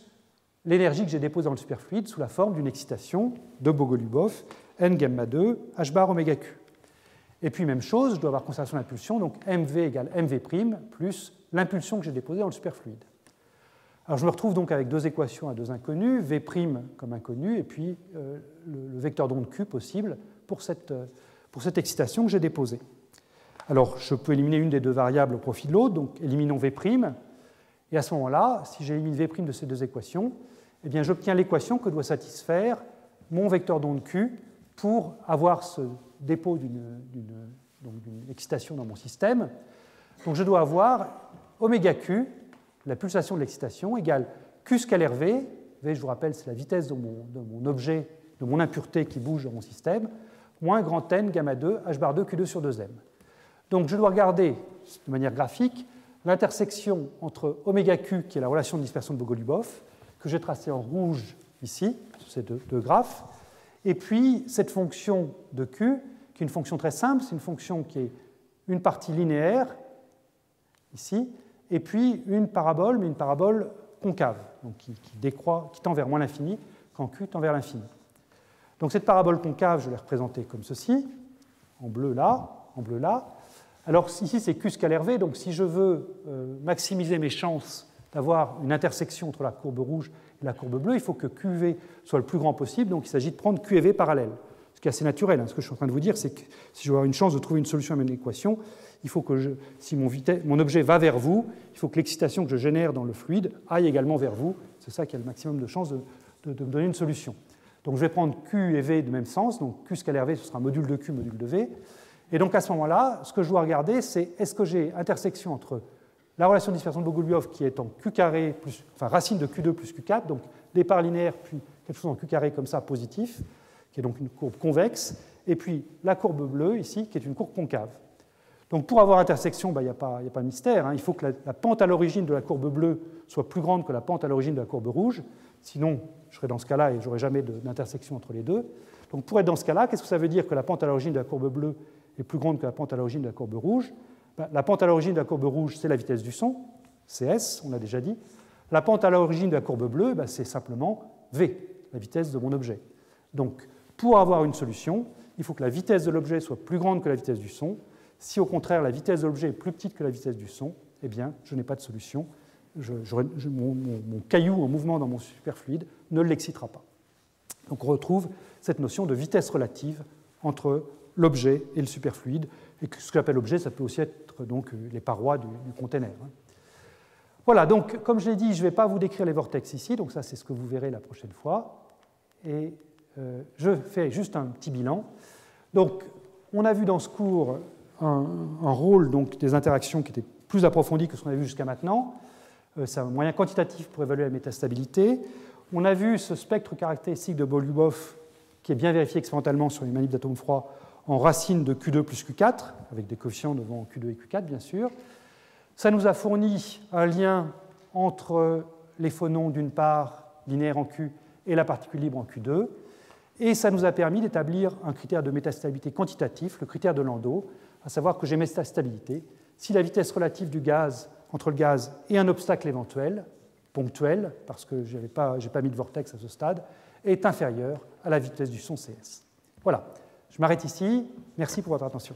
l'énergie que j'ai déposée dans le superfluide sous la forme d'une excitation de Bogoliubov, n gamma 2, h bar oméga q. Et puis même chose, je dois avoir conservation d'impulsion, donc mv égale mv' plus l'impulsion que j'ai déposée dans le superfluide. Alors je me retrouve donc avec deux équations à deux inconnus, v' comme inconnu, et puis le vecteur d'onde q possible pour cette excitation que j'ai déposée. Alors je peux éliminer une des deux variables au profit de l'autre, donc éliminons v', et à ce moment-là, si j'élimine v' de ces deux équations, eh bien j'obtiens l'équation que doit satisfaire mon vecteur d'onde q pour avoir ce dépôt d'une excitation dans mon système. Donc je dois avoir oméga q, la pulsation de l'excitation, égale q scalaire v, v je vous rappelle c'est la vitesse de mon objet, de mon impureté qui bouge dans mon système, moins grand n gamma 2 h bar 2 q2 sur 2m. Donc je dois regarder de manière graphique l'intersection entre oméga q, qui est la relation de dispersion de Bogoliubov, que j'ai tracée en rouge ici, sur ces deux graphes, et puis cette fonction de q, qui est une fonction très simple, c'est une fonction qui est une partie linéaire, ici, et puis une parabole, mais une parabole concave, donc qui décroît, qui tend vers moins l'infini, quand q tend vers l'infini. Donc cette parabole concave, je l'ai représentée comme ceci, en bleu là, en bleu là. Alors ici c'est q scalaire v, donc si je veux maximiser mes chances d'avoir une intersection entre la courbe rouge et la courbe bleue, il faut que QV soit le plus grand possible, donc il s'agit de prendre Q et V parallèles. Ce qui est assez naturel, Ce que je suis en train de vous dire, c'est que si je veux avoir une chance de trouver une solution à mon équation, il faut que si mon objet va vers vous, il faut que l'excitation que je génère dans le fluide aille également vers vous. C'est ça qui a le maximum de chances de me donner une solution. Donc je vais prendre Q et V de même sens, donc Q scalaire V, ce sera module de Q, module de V. Et donc à ce moment-là, ce que je dois regarder, c'est est-ce que j'ai intersection entre la relation de dispersion de Bogoliubov qui est en Q carré, enfin racine de Q2 plus Q4, donc départ linéaire, puis quelque chose en Q carré comme ça, positif, qui est donc une courbe convexe, et puis la courbe bleue ici, qui est une courbe concave. Donc pour avoir intersection, il n'y a pas de mystère, hein. Il faut que la pente à l'origine de la courbe bleue soit plus grande que la pente à l'origine de la courbe rouge, sinon je serais dans ce cas-là et je n'aurais jamais d'intersection entre les deux. Donc pour être dans ce cas-là, qu'est-ce que ça veut dire que la pente à l'origine de la courbe bleue est plus grande que la pente à l'origine de la courbe rouge? La pente à l'origine de la courbe rouge, c'est la vitesse du son, CS, on l'a déjà dit. La pente à l'origine de la courbe bleue, c'est simplement V, la vitesse de mon objet. Donc pour avoir une solution, il faut que la vitesse de l'objet soit plus grande que la vitesse du son. Si au contraire la vitesse de l'objet est plus petite que la vitesse du son, eh bien je n'ai pas de solution. Mon caillou en mouvement dans mon superfluide ne l'excitera pas. Donc on retrouve cette notion de vitesse relative entre l'objet et le superfluide. Et ce que j'appelle objet, ça peut aussi être donc, les parois du container. Voilà, donc comme je l'ai dit, je ne vais pas vous décrire les vortex ici, donc ça c'est ce que vous verrez la prochaine fois. Et je fais juste un petit bilan. Donc on a vu dans ce cours un rôle donc, des interactions qui était plus approfondi que ce qu'on a vu jusqu'à maintenant. C'est un moyen quantitatif pour évaluer la métastabilité. On a vu ce spectre caractéristique de Bogoliubov qui est bien vérifié expérimentalement sur les manipes d'atomes froids en racine de Q2 plus Q4, avec des coefficients devant Q2 et Q4, bien sûr. Ça nous a fourni un lien entre les phonons, d'une part, linéaires en Q, et la particule libre en Q2. Et ça nous a permis d'établir un critère de métastabilité quantitatif, le critère de Landau, à savoir que j'ai métastabilité si la vitesse relative du gaz entre le gaz et un obstacle éventuel, ponctuel, parce que je n'ai pas mis de vortex à ce stade, est inférieure à la vitesse du son CS. Voilà, je m'arrête ici. Merci pour votre attention.